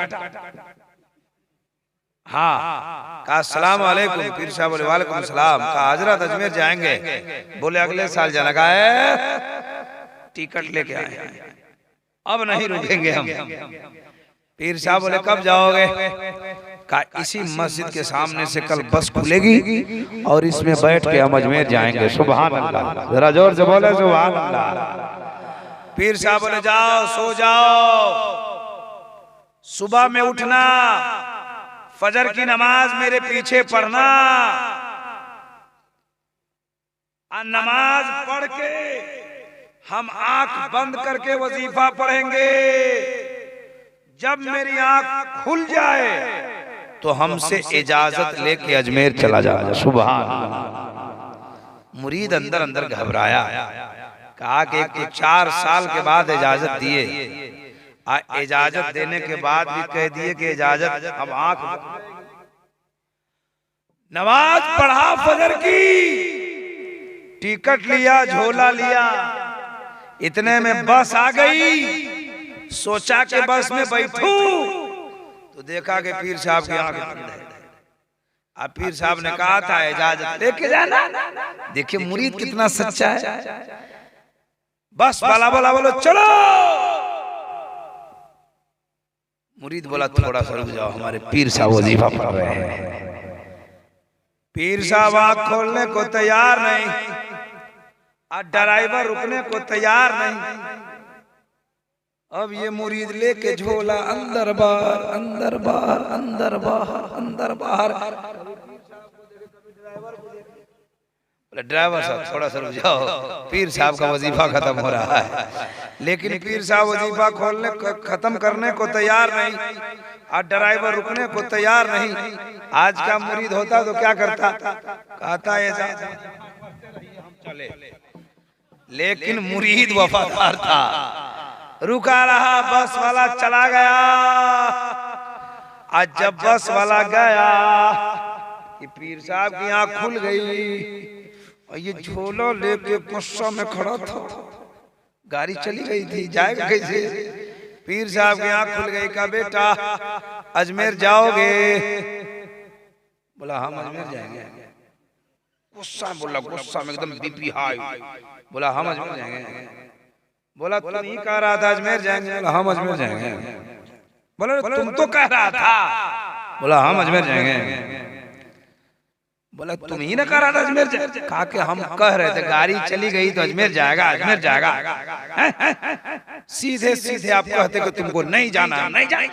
हाँ, कहा अस्सलाम वालेकुम। पीर साहब बोले वालेकुम सलाम। कहा हजरत अजमेर जाएंगे? बोले अगले साल जाना। कहा टिकट लेके आए, अब नहीं रुकेंगे हम। पीर साहब बोले कब जाओगे? कहा इसी मस्जिद के सामने से कल बस खुलेगी और इसमें बैठ के हम अजमेर जाएंगे। सुभान अल्लाह, जरा जोर से बोले सुभान अल्लाह। पीर साहब बोले जाओ, सो जाओ, सुबह में उठना, फजर की नमाज मेरे पीछे पढ़ना, नमाज पढ़ के हम आंख बंद करके वजीफा पढ़ेंगे। जब मेरी आंख खुल जाए तो हमसे इजाजत लेके अजमेर चला जाना। सुभान अल्लाह। मुरीद अंदर अंदर घबराया, कहा कि 4 साल के बाद इजाजत दिए, इजाजत देने के बाद भी कह दिए कि इजाजत, अब आंख, नमाज पढ़ा फजर की, टिकट लिया, झोला लिया, इतने में बस आ गई। सोचा कि बस में बैठूं तो देखा कि पीर साहब की आंख बंद है। अब पीर साहब ने कहा था इजाजत लेके जाना। देखिए मुरीद कितना सच्चा है। बस वाला बोला बोलो चलो। मुरीद बोला थोड़ा सा रुक जाओ, हमारे पीर साहब वजीफा पढ़ रहे हैं। पीर साहब आंख खोलने को तैयार नहीं, और ड्राइवर रुकने को तैयार नहीं। अब ये मुरीद लेके झोला अंदर बाहर, अंदर बाहर, अंदर बाहर, अंदर बाहर। ड्राइवर साहब थोड़ा सा रुक जाओ, पीर साहब का वजीफा खत्म हो रहा है। लेकिन पीर साहब वजीफा खोलने खत्म करने को तैयार नहीं, और ड्राइवर रुकने को तैयार नहीं। आज का मुरीद होता तो क्या करता? कहता ऐसा चले। लेकिन मुरीद वफादार था, रुका रहा, बस वाला चला गया। आज जब बस वाला गया कि पीर साहब की आंख खुल गई और ये झोला लेके गुस्सा में खड़ा था। गाड़ी चली गई थी, जाएगा कैसे? पीर साहब की आंख खुल गई। कहा बेटा अजमेर जाओगे? बोला हम अजमेर जाएंगे। गुस्सा बोला, गुस्सा में एकदम बीपी हाई। बोला हम अजमेर जाएंगे। बोला तुम ही कह रहा था अजमेर जाएंगे। बोला हम अजमेर जाएंगे। बोला तुम तो कह रहा था। बोला हम अजमेर जाएंगे। बोला तुम ही ना कह रहा था अजमेर जाएंगे। कहा कि हम कह रहे थे, गाड़ी चली गई तो अजमेर जाएगा, अजमेर जाएगा। सीधे सीधे आप कहते कि तुमको नहीं जाना, नहीं जाना।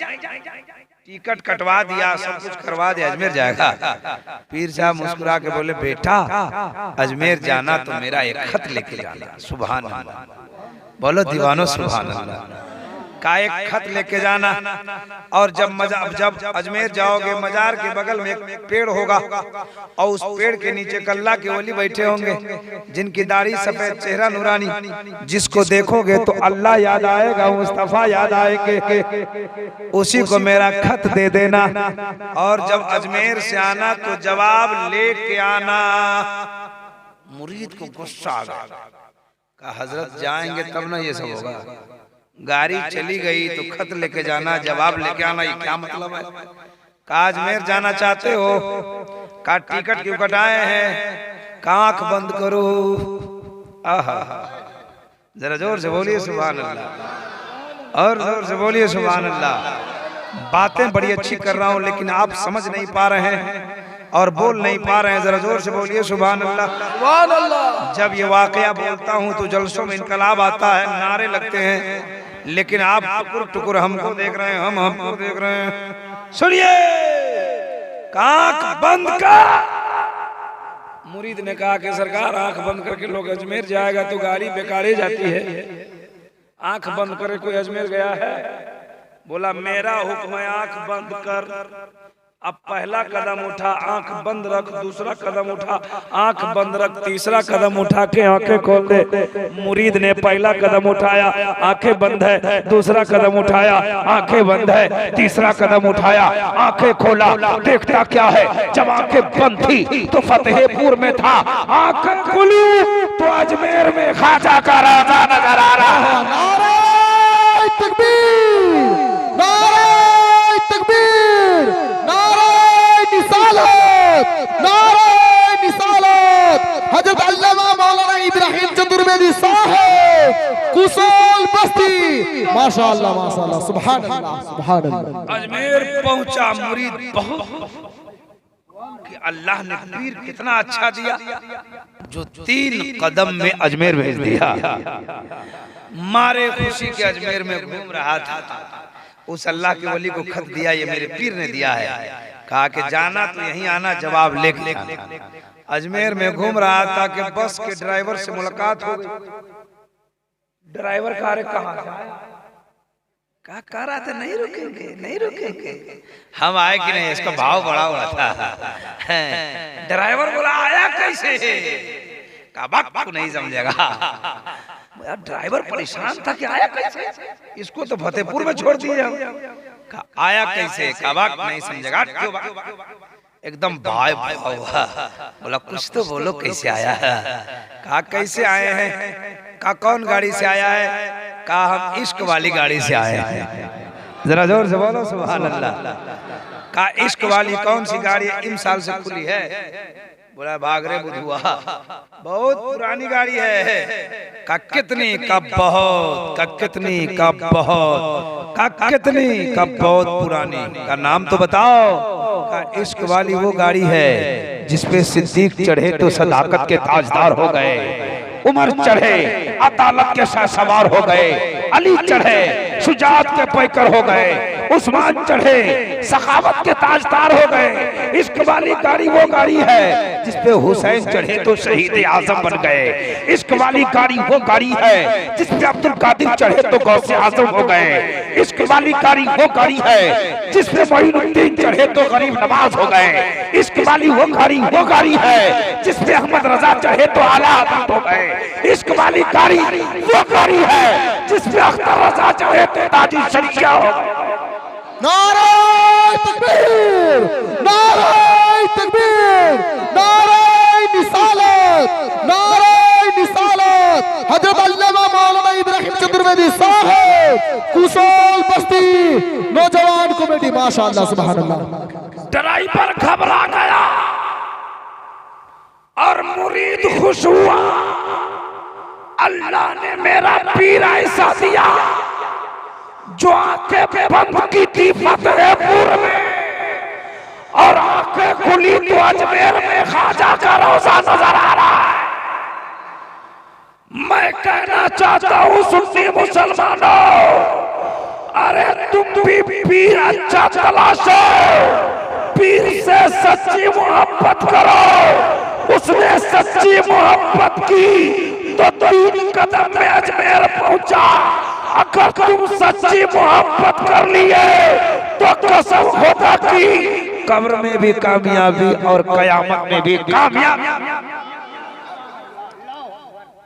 टिकट कटवा दिया, सब कुछ करवा दिया, अजमेर जाएगा। पीर साहब मुस्कुरा के बोले बेटा अजमेर जाना तो मेरा एक खत लेके जाना। सुभान अल्लाह, बोलो दीवानो सुभान अल्लाह। का एक खत लेके जाना। और जब अजमेर जाओगे, मजार के बगल में एक पेड़ होगा और उस पेड़ के नीचे अल्लाह के वली बैठे होंगे, जिनकी दाढ़ी सफेद, चेहरा नूरानी। जिसको देखोगे तो अल्लाह याद आएगा, मुस्तफा याद आएगा। उसी को मेरा खत दे देना। और जब अजमेर से आना तो जवाब लेके आना। मुरीद को गुस्सा आ गया। कहा हजरत जाएंगे तब ना ये सब होगा। गाड़ी चली गई तो खत लेके जाना, जवाब लेके आना, ये क्या मतलब है? कहा अजमेर जाना चाहते हो? कहा टिकट क्यों कटाए हैं? कहा आंख बंद करो। आहा, जरा जोर से बोलिए सुभान अल्लाह, और जोर से बोलिए सुभान अल्लाह। बातें बड़ी अच्छी कर रहा हूं लेकिन आप समझ नहीं पा रहे हैं और बोल नहीं पा रहे हैं। जरा जोर से बोलिए सुभान अल्लाह, सुभान अल्लाह। जब ये वाकया बोलता हूं तो जलसों में इनकलाब आता है, नारे लगते हैं, लेकिन आप टुकुर टुकुर हमको देख रहे हैं, हम हमको देख रहे हैं। सुनिए, आंख बंद कर। मुरीद ने कहा कि सरकार आंख बंद करके लोग अजमेर जाएगा तो गाड़ी बेकारे जाती है, आंख बंद करे कोई अजमेर गया है? बोला मेरा हुक्म है आंख बंद कर। अब पहला कदम उठा, आंख बंद रख। दूसरा कदम उठा, आंख बंद रख। तीसरा कदम उठा के आंखें खोल दे। मुरीद ने पहला कदम उठाया, आंखें बंद है। दूसरा कदम उठाया, आंखें बंद है। तीसरा कदम उठाया, आंखें खोला। देखता क्या है, जब आंखें बंद थी तो फतेहपुर में था, आंखें खुली तो अजमेर में खाजा का राजा नजर आ रहा। नारे तकबीर, नारे तकबीर, नारे निसालत। हजरत अल्लामा मौलाना इब्राहिम चतुर्वेदी साहब कुशल बस्ती, माशाअल्लाह माशाअल्लाह, सुभान अल्लाह सुभान अल्लाह। अजमेर पहुंचा मुरीद बहुत कि अल्लाह ने पीर कितना अच्छा दिया जो 3 कदम में अजमेर भेज दिया। मारे खुशी के अजमेर में घूम रहा था, उस अल्लाह के वली को खत दिया, ये मेरे पीर ने दिया है। कहा कि जाना तो यहीं आना, जवाब लेके आना। अजमेर में घूम रहा था कि बस के ड्राइवर से मुलाकात हो गई। ड्राइवर कह रहे कहाँ कह रहा था नहीं रुकेंगे, नहीं रुकेंगे। हम आए कि नहीं, इसका भाव बड़ा हुआ था। ड्राइवर बोला आया कैसे? कहा बात को नहीं समझेगा। यार ड्राइवर परेशान था कि आया कैसे, इसको तो फतेहपुर में छोड़ दिए हम। आया कैसे? कहा नहीं समझेगा। एकदम भाई हुआ। बोला कुछ तो बोलो, कैसे आया है? कहा कैसे आए हैं? कहा कौन गाड़ी से आया है? कहा हम इश्क वाली गाड़ी से आए हैं। जरा जोर से बोलो सुभान अल्लाह। कहा इश्क वाली कौन सी गाड़ी है? इन साल से खुली है। बोला भागरे बुधुआ, बहुत पुरानी गाड़ी है। का कितनी का बहुत, का कितनी का बहुत, का कितनी का बहुत पुरानी। का नाम तो बताओ। का इश्क वाली वो गाड़ी है जिसपे सिद्दीक चढ़े तो सदाकत के ताजदार हो गए, उमर चढ़े अदालत के साथ सवार हो गए, अली चढ़े शुजाअत के पैकर हो गए, उस्मान चढ़े, सखावत के ताजदार हो गए। इश्क वाली गाड़ी वो गाड़ी है जिसपे हुसैन चढ़े तो शहीद आजम बन गए। इश्क वाली गाड़ी वो गाड़ी है जिसपे अब्दुल कादिर चढ़े तो गौसे आजम हो गए। इश्क वाली गाड़ी वो गाड़ी है जिसपे मोइनुद्दीन चढ़े तो गरीब नवाज हो गए। इश्क वाली वो गाड़ी है जिसपे अहमद रजा चढ़े तो आला हजरत हो गए। इश्क वाली गाड़ी वो गाड़ी है जिसपे अख्तर रजा चढ़े तो ताजी शरिया हो गए। नारे तकबीर, नारे तकबीर, नारे निसालत, नारे निसालत। हजरत अल्लामा मौलाना इब्राहिम चतुर्वेदी साहब कुशल बस्ती नौजवान कमेटी, माशाअल्लाह सुभान अल्लाह। ड्राइवर घबरा गया और मुरीद खुश हुआ। अल्लाह ने मेरा पीर ऐसा दिया जो आंखें बंद की थी फतेहपुर में और आंखें खुली तो अजमेर में ख्वाजा का रोजा नजर आ रहा है। मैं कहना चाहता हूँ सुन्नी मुसलमानों, अरे तुम भी पीर अच्छा तलाशो, पीर से सच्ची मोहब्बत करो। उसने सच्ची मोहब्बत की तो 3 कदम में अजमेर पहुंचा। अगर तुम सच्ची मोहब्बत कर लिए तो कसम खुदा की कब्र में भी कामयाबी और कयामत में भी कामयाबी।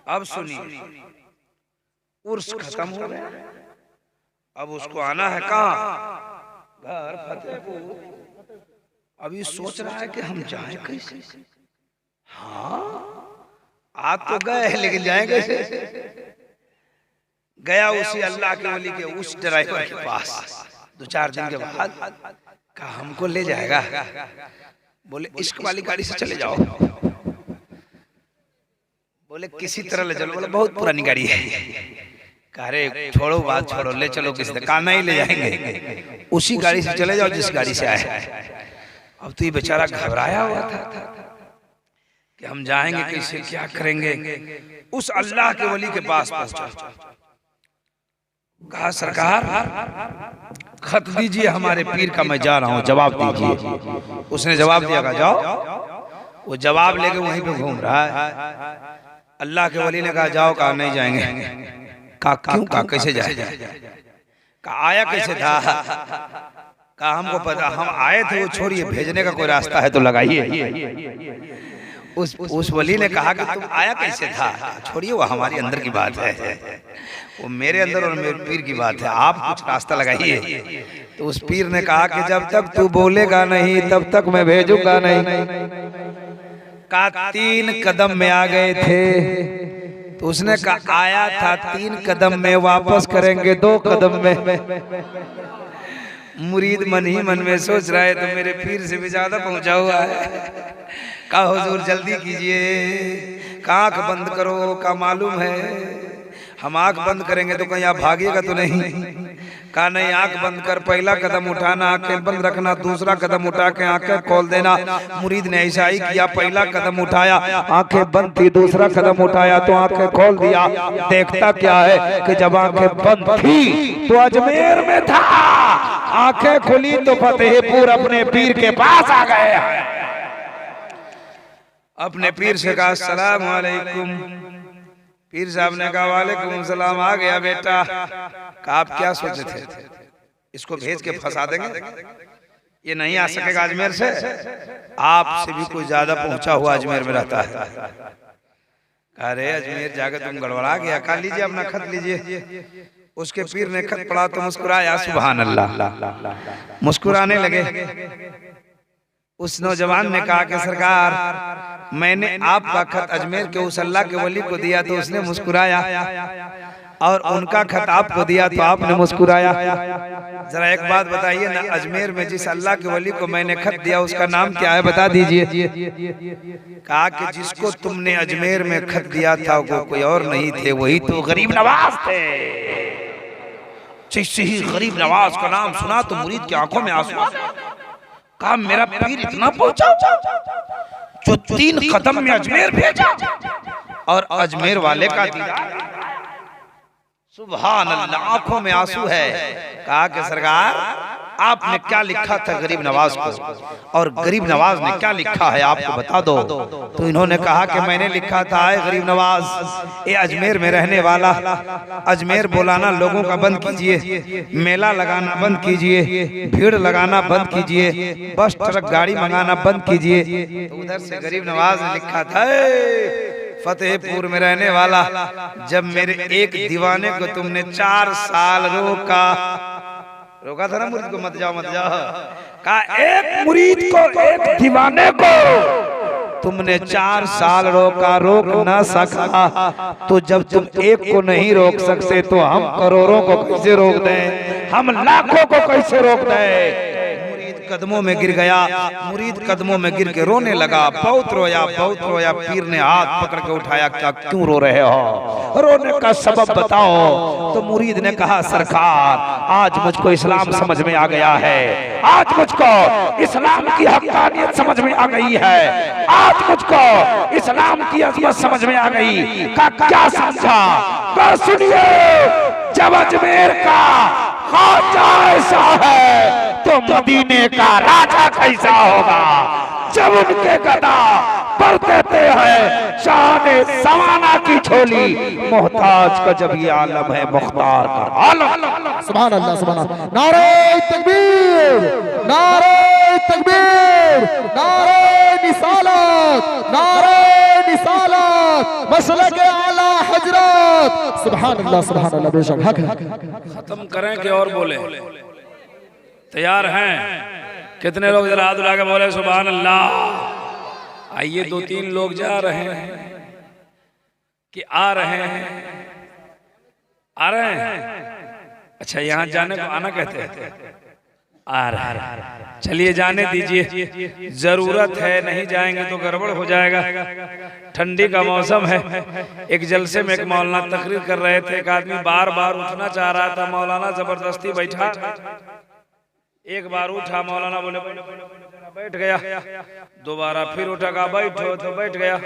अब सुनिए, उर्स खत्म हो गया, अब उसको आना है कहाँ? घर फतेहपुर। अभी सोच रहा है कि हम जाएं कैसे। हाँ, आज तो गए लेकिन जाएंगे कैसे? गया उसी अल्लाह के वली के उस ड्राइवर के पास 2-4 दिन के बाद कहा हमको ले जाएगा। बोले इश्क वाली गाड़ी से चले जाओ। बोले किसी तरह ले चलो। बोले बहुत पुरानी गाड़ी है। कह रहे छोड़ो बात छोड़ो, ले चलो किसी तरह। कहा नहीं ले जाएंगे, उसी गाड़ी से चले जाओ जिस गाड़ी से आए। अब तो ये बेचारा घबराया हुआ था कि हम जाएंगे कैसे, क्या करेंगे। उस अल्लाह के वली के पास पहुंचा। कहा सरकार खत दीजिए हमारे पीर का, मैं जा रहा हूं, जवाब दीजिए। उसने जवाब दिया, कहा जाओ। वो जवाब लेके वहीं पे घूम रहा है। अल्लाह के वली ने कहा जाओ। कहा नहीं जाएंगे। कहा क्यों? कहा कैसे जाए? कहा आया कैसे था? कहा हमको पता, हम आए थे, वो छोड़िए, भेजने का कोई रास्ता है तो लगाइए। उस वली ने कहा कि तुम आया कैसे था? छोड़िए, वो हमारी अंदर की बात है, वो मेरे अंदर और मेरे पीर की बात है, आप कुछ रास्ता लगाइए। तो उस पीर ने कहा कि जब तक तू बोलेगा नहीं तब तक मैं भेजूंगा नहीं। कहा 3 कदम में आ गए थे तो उसने कहा आया था 3 कदम में, वापस करेंगे 2 कदम में। मुरीद मन ही मन में सोच रहा है तो मेरे पीर से भी ज्यादा पहुंचा हुआ है। कहा हुजूर जल्दी कीजिए, आंख बंद करो। का मालूम है हम आंख बंद करेंगे तो कहीं आप भागेगा तो नहीं। कहा नहीं, आंख बंद कर, पहला कदम उठाना, आंखें बंद रखना, दूसरा कदम उठा के आंखें खोल देना। मुरीद ने ऐसा ही किया, पहला कदम उठाया, आंखें बंद थी, दूसरा कदम उठाया तो आंखें खोल दिया। देखता क्या है कि जब आंखें बंद थी तो अजमेर में था, आंखें खुली तो फतेहपुर अपने पीर के पास आ गए। अपने पीर से कहा अस्सलाम वालेकुम। पीर साहब ने कहा वालेकुम सलाम। आ गया बेटा। कहा आप क्या सोचे थे? इसको भेज के फंसा देंगे, ये नहीं आ सकेगा अजमेर से। आपसे भी कोई ज्यादा पहुंचा हुआ अजमेर में रहता है। अरे अजमेर जाकर तुम गड़बड़ा गया। कहा लीजिए अपना खत लीजिए। उसके पीर ने खत पढ़ा तो मुस्कुराया, सुभान अल्लाह, मुस्कुराने लगे। उस नौजवान ने कहा कि सरकार मैंने आपका खत अजमेर के उस अल्लाह के वली को दिया तो उसने मुस्कुराया, और उनका खत आपको दिया तो आपने मुस्कुराया। जरा एक बात बताइए ना, अजमेर में जिस अल्लाह के वली को मैंने खत दिया उसका नाम क्या है, बता दीजिए। कहा कि जिसको तुमने अजमेर में खत दिया था वो कोई और नहीं थे, वही तो गरीब नवाज थे। जिससे ही गरीब नवाज का नाम सुना तो मुरीद की आंखों में आंसू आ गए। कहा मेरा पीर इतना पहुंचा जो 3 कदम में अजमेर भेजा और अजमेर वाले का दीदार। सुभान अल्लाह, आंखों में आंसू है। कहा कि सरकार आपने क्या लिखा था गरीब नवाज को और गरीब नवाज ने क्या लिखा है आपको बता दो। तो इन्होंने कहा कि मैंने लिखा था, आए गरीब नवाज, ये अजमेर में रहने वाला, अजमेर बुलाना लोगों का बंद कीजिए, मेला लगाना बंद कीजिए, भीड़ लगाना बंद कीजिए, बस ट्रक गाड़ी मंगाना बंद कीजिए। तो उधर से गरीब नवाज ने लिखा था, फतेहपुर में रहने वाला, जब मेरे एक दीवाने को तुमने 4 साल रोका था ना, मुरीद को मत जाओ कहा, एक मुरीद को, एक दीवाने को तुमने 4 साल रोका, रोक ना सका, तो जब तुम एक को नहीं रोक सकते तो हम करोड़ों को कैसे रोक दें, हम लाखों को कैसे रोक दें। कदमों में गिर गया, मुरीद कदमों में गिर के रोने लगा, बहुत रोया। पीर ने हाथ पकड़ के उठाया, क्या क्यों रो रहे हो, रोने का सबब बताओ। तो मुरीद ने कहा, सरकार आज मुझको इस्लाम समझ में आ गया है, आज मुझको इस्लाम की हक़ानियत समझ में आ गई है, आज मुझको इस्लाम की अज़मत समझ में आ गई। का क्या समझा, कर सुनिए, जब अजमेर का ख्वाजा ऐसा है तो मदीने का राजा कैसा होगा। जब उनके गदा पर देते हैं शान सवाना की झोली, मोहताज का जब ये आलम है मुख्तार का आलम। सुभान अल्लाह, सुभान अल्लाह। नारे तकबीर, नारे तकबीर, नारे निसालत, नारे निसालत, मसलक आला हजरत। सुभान अल्लाह, सुभान अल्लाह। बेशक हक है। खत्म करें कि और बोले? तैयार हैं? कितने लोग जरा हाथ उठा के बोले सुभान अल्लाह। आइए, 2-3 लोग जा रहे हैं कि आ रहे हैं? आ रहे हैं। अच्छा, यहाँ जाने को आना कहते हैं, आ रहा है। चलिए जाने दीजिए, जरूरत है, नहीं जाएंगे तो गड़बड़ हो जाएगा। ठंडी का मौसम है। एक जलसे में एक मौलाना तकरीर कर रहे थे, एक आदमी बार बार उठना चाह रहा था, मौलाना जबरदस्ती बैठा। एक बार उठा, मौलाना बोले बैठ गया, दोबारा फिर उठा, कहा बैठो, तो बैठ गया,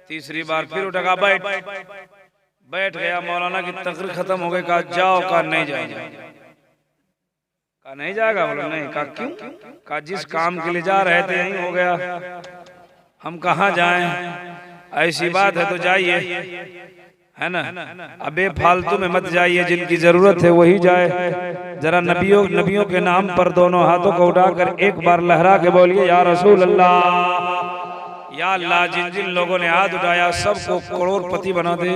तीसरी बार फिर उठा, कहा बैठ गया। मौलाना की तकरीर खत्म हो गई, कहा जाओ, कहा नहीं जाएगा, कहा नहीं जाएगा, बोला नहीं, कहा क्यों, कहा जिस काम के लिए जा रहे थे यही हो गया, हम कहाँ जाएं, ऐसी बात है तो जाइए, है ना। अब बेफालतू में मत जाइए, जिनकी जरूरत है वही जाए। जरा नबियों के नाम पर दोनों हाथों को उठाकर एक बार लहरा के बोलिए, या रसूल अल्लाह, या अल्लाह। जिन जिन लोगों ने हाथ उठाया सबको करोड़पति बना दे।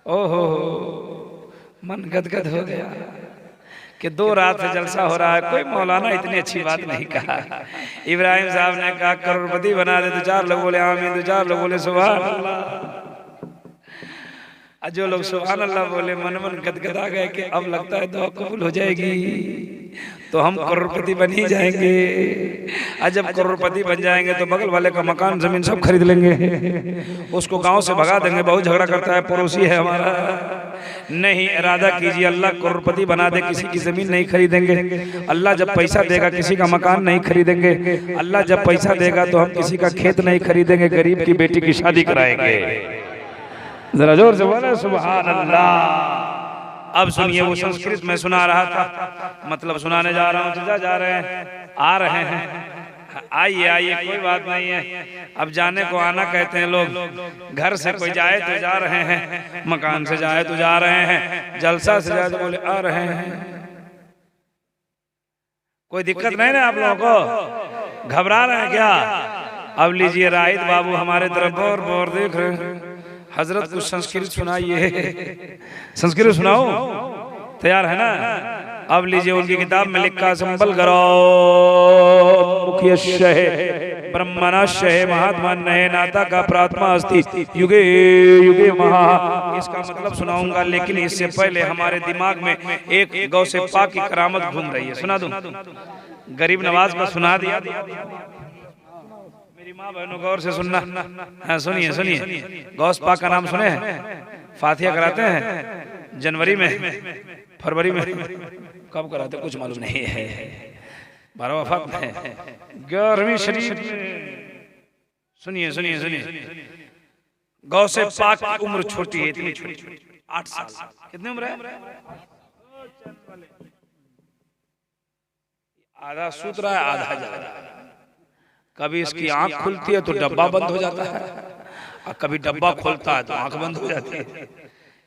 ओहो, मन गदगद हो गया कि 2 रात से जलसा हो रहा है, कोई मौलाना इतनी अच्छी बात नहीं कहा। इब्राहिम साहब ने कहा करोड़पति बना दे, 2-4 लोग बोले आमीन, 2-4 लोग बोले सुभान अल्लाह। जो लोग सुभान अल्लाह बोले, मन मन गदगदा गए कि अब लगता है दुआ कबूल हो जाएगी, तो हम करोड़पति बन ही जाएंगे। और जब करोड़पति बन जाएंगे तो बगल वाले का मकान जमीन सब खरीद लेंगे, उसको गांव से भगा देंगे, बहुत झगड़ा करता है, पड़ोसी है हमारा। नहीं, इरादा कीजिए अल्लाह करोड़पति बना दे, किसी की जमीन नहीं खरीदेंगे। अल्लाह जब पैसा देगा किसी का मकान नहीं खरीदेंगे। अल्लाह जब पैसा देगा तो हम किसी का खेत नहीं खरीदेंगे, गरीब की बेटी की शादी कराएंगे। जरा जोर से बोले सुभान अल्लाह। अब सुनिए, वो संस्कृत में सुना रहा था, मतलब सुनाने जा रहा हूँ। जा रहे हैं, आ रहे हैं, आइए, कोई बात नहीं है। अब जाने को आना कहते हैं लोग। घर से कोई जाए तो जा रहे हैं, मकान से जाए तो जा रहे हैं, जलसा से जाए तो बोले आ रहे हैं। कोई दिक्कत नहीं ना आप लोगों को? घबरा रहे हैं क्या? अब लीजिए, राहित बाबू हमारे तरफ बोर देख रहे हैं। हजरत कुछ संस्कृत सुनाइए। संस्कृत सुनाओ, तैयार है ना? अब लीजिए, उनकी किताब में लिखा, संबल करो मुख्य ब्रह्मणश्य महात्मा नये नाता का प्रात्मा अस्ति युगे युगे महा। इसका मतलब सुनाऊंगा, लेकिन इससे पहले हमारे दिमाग में एक गौ से पाक की करामत घूम रही है, सुना दूं? गरीब नवाज को सुना दिया। मेरी माँ बहनों गौर से सुनना। हाँ, सुनिए। गौस पाक का नाम सुने हैं? फातिहा कराते हैं जनवरी में, फरवरी में, कब कराते कुछ मालूम नहीं है। 12 वफात में, 11वीं शरीफ। सुनिए। गौसे पाक की उम्र छोटी है, इतनी छोटी, 8 साल। कितनी उम्र है? आधा सूत रहा है, आधा जा रहा है। कभी इसकी आंख खुलती है तो डब्बा बंद हो जाता है, और कभी डब्बा खुलता है तो आंख बंद हो जाती है।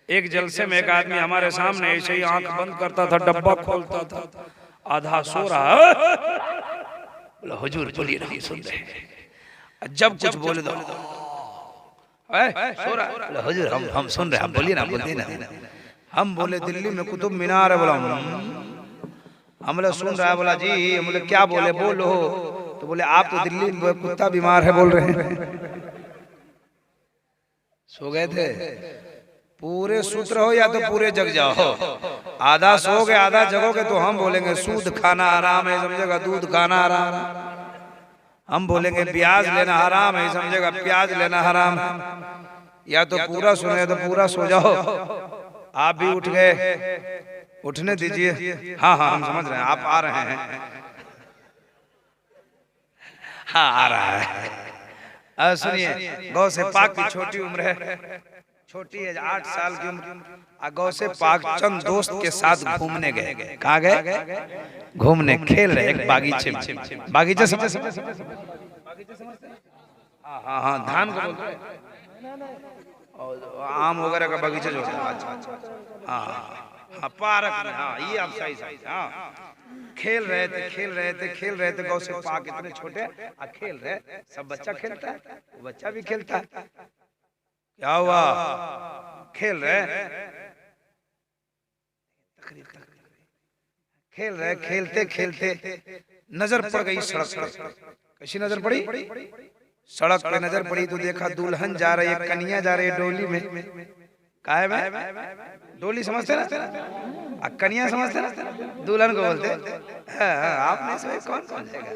एक जलसे में एक आदमी हमारे सामने ऐसे ही आंख बंद करता था, डब्बा खोलता था, आधा सो रहा है। बोला हुजूर बोलिए, नहीं सुन रहे। जब कुछ बोले दो सो रहा है। हुजूर हम सुन रहे हैं, बोलिए ना, बोलिए ना। हम बोले दिल्ली में कुतुब मीनार है। बोला हम बोले सुन रहा है। बोला जी, हम बोले क्या बोले, बोलो। तो बोले आप तो दिल्ली में कुत्ता बीमार है बोल रहे हैं। सो गए थे। पूरे सूत रहो या तो पूरे जग जाओ। आधा सोओगे आधा जगोगे तो हम बोलेंगे सूद खाना हराम है, समझेगा दूध खाना हराम। हम बोलेंगे प्याज लेना हराम है, समझेगा प्याज लेना हराम है। या तो पूरा सुने तो पूरा सो जाओ। आप भी उठ गए, उठने दीजिए। हाँ हाँ हम समझ रहे हैं, आप आ रहे हैं। हाँ आ रहा है। सुनिए, गौ से पाक की छोटी उम्र है, छोटी है 8 साल की उम्र। गौ से पाक चंद दोस्त के साथ घूमने गए। कहाँ गए? घूमने, खेल रहे एक बागीचे में। बागीचे समझ? हाँ हाँ धान को बोलते हैं, आम वगैरह का बगीचा जो है। हाँ हाँ पार्क में। हाँ ये आप सही। हाँ खेल रहे थे गौ से पाक, इतने छोटे खेल रहे। सब बच्चा खेलता है, वो बच्चा भी खेलता है। क्या हुआ? खेल रहे खेलते नजर पड़ गई सड़क पर। कैसी नजर पड़ी? सड़क पे नजर पड़ी तो देखा दुल्हन जा रही है, कन्या जा रही है डोली में। काहे में? डोली समझते ना, कन्या समझते ना, दुल्हन को बोलते। आपने सोचा कौन समझेगा?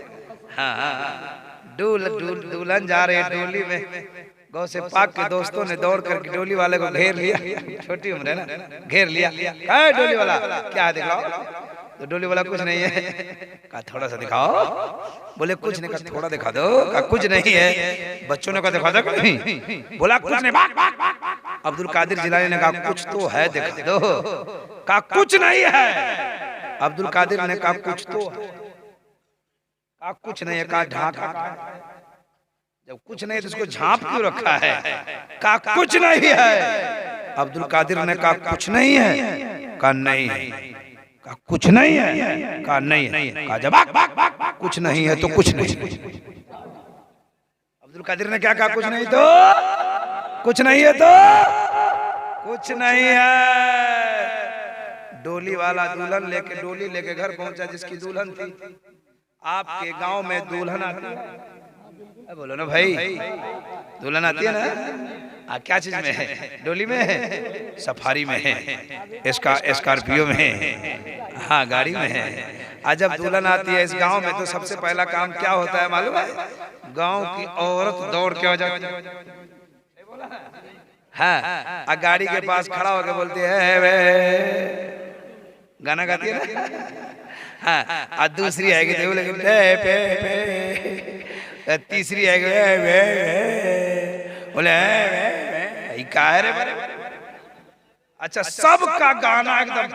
हाँ दुल्हन जा रही है डोली में। गौ से पाक के दोस्तों ने दौड़ कर डोली वाले को घेर लिया। छोटी उम्र है ना, घेर लिया। डोली वाला क्या है दिखाओ? तो डोली वाला कुछ नहीं है। कहा थोड़ा सा दिखाओ। बोले कुछ नहीं। कहा थोड़ा दिखा दो। कहा कुछ नहीं है। बच्चों ने कहा दिखा दो। नहीं बोला कुछ नहीं। अब्दुल कादिर जिलानी ने कहा कुछ तो है, दिखा दो। कहा कुछ नहीं है। अब्दुल कादिर ने कहा कुछ तो है। कहा कुछ नहीं है। कहा ढाका। जब कुछ नहीं तो इसको झांप क्यों रखा है? कहा कुछ नहीं है। अब्दुल कादिर ने कहा कुछ नहीं है। कहा नहीं है। कहा कुछ नहीं है। कहा नहीं है। कहा जब कुछ नहीं है तो कुछ नहीं। अब्दुल कादिर ने क्या कहा? कुछ नहीं तो कुछ नहीं है तो कुछ नहीं है। डोली वाला दुल्हन लेके डोली लेके घर पहुंचा जिसकी दुल्हन थी। आपके गांव में दुल्हन आती है? बोलो ना भाई, दुल्हन आती है ना? क्या चीज में है? डोली में है, सफारी में है, स्कॉर्पियो में है, हाँ गाड़ी में है। जब दुल्हन आती है इस गांव में तो सबसे पहला काम क्या होता है मालूम है? गांव की औरत दौड़ के आ जाती है। हाँ गाड़ी के पास खड़ा होकर बोलती है, गाना गाती है ना। हाँ दूसरी आएगी तो बोले तीसरी आएगी बोले क्या है रे? अच्छा सबका गाना एकदम।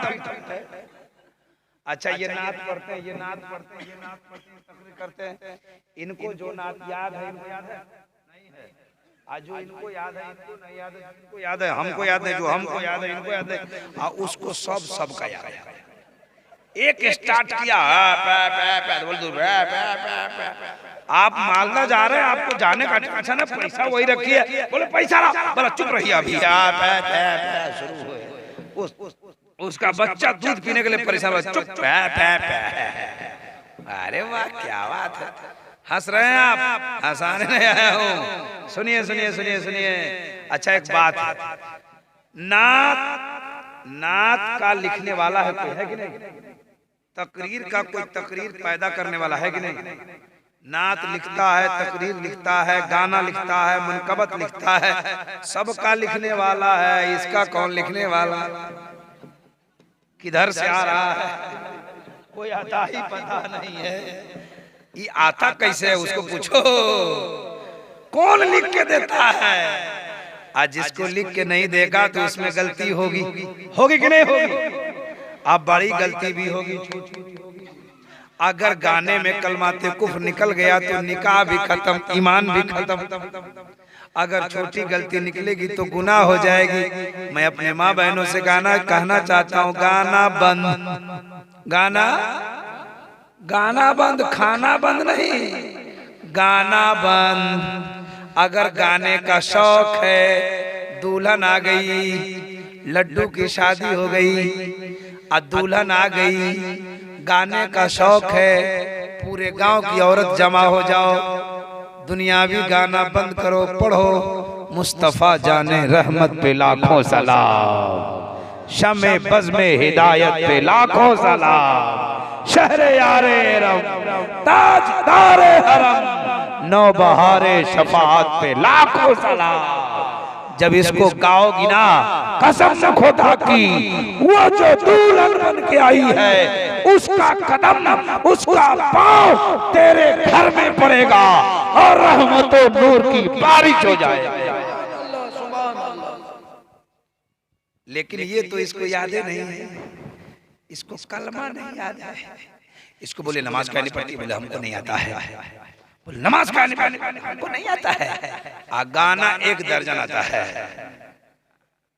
अच्छा ये नात पढ़ते हैं, ये नात पढ़ते हैं, ये नात पढ़ते हैं, तकरीर करते हैं। इनको जो नात याद है, इनको याद है नहीं है। आज जो इनको याद है इनको नहीं याद है, इनको याद है हमको याद नहीं, जो हमको याद है इनको याद है। उसको सबका याद है। एक स्टार्ट किया बोल दो, आप मालदा जा रहे हैं, आपको जाने का अच्छा ना, पैसा वही रखिए। बोले पैसा बोला चुप रहिए अभी। शुरू हुए उसका बच्चा दूध पीने के लिए परेशान हुआ, चुप। अरे वाह क्या बात है, हंस रहे हैं आप, हंसाने नहीं आया हूँ। सुनिए सुनिए सुनिए सुनिए। अच्छा एक बात है, नात का लिखने वाला है कोई, है कि नहीं? तकरीर का कोई तकरीर पैदा करने वाला है कि नहीं? नात लिखता है, तकरीर लिखता है, गाना लिखता है, मुनकबत लिखता है, सबका लिखने वाला है। इसका कौन लिखने वाला? किधर से आ रहा है? कोई आता ही पता नहीं है। ये आता कैसे है उसको पूछो, कौन लिख के देता है? आज जिसको लिख के नहीं देगा तो इसमें गलती होगी, होगी कि नहीं होगी? अब बड़ी गलती भी होगी, छोटी भी होगी। अगर गाने में कलमाते कुफ्र निकल गया तो निकाह भी खत्म, ईमान भी खत्म। अगर छोटी गलती निकलेगी तो गुनाह हो जाएगी। मैं अपने माँ बहनों से गाना कहना चाहता हूँ, गाना बंद, गाना बंद, खाना बंद नहीं, गाना बंद। अगर गाने का शौक है, दुल्हन आ गई, लड्डू की शादी हो गई, और दुल्हन आ गई, गाने का शौक है, पूरे गांव की औरत जमा हो जाओ, दुनियावी गाना बंद करो, पढ़ो मुस्तफा जाने रहमत पे लाखों सलाम, शमे बज़ में हिदायत पे लाखों सलाम, शहरे यारे रम, ताजदारे हरम, नौबहारे शफाअत पे लाखों सलाम। जब इसको गाओगी ना, कसम से खुदा की, वो जो दुल्हन बन के आई है, उसका कदम, उसका पांव तेरे घर में पड़ेगा और रहमतों नूर की बारिश हो जाएगी। लेकिन ये तो इसको यादें नहीं है, इसको कलमा नहीं याद है। इसको बोले नमाज कहनी पड़ती, बोले हमको नहीं आता है, बोले नमाज कहनी हमको नहीं आता है। गाना एक दर्जन आता है,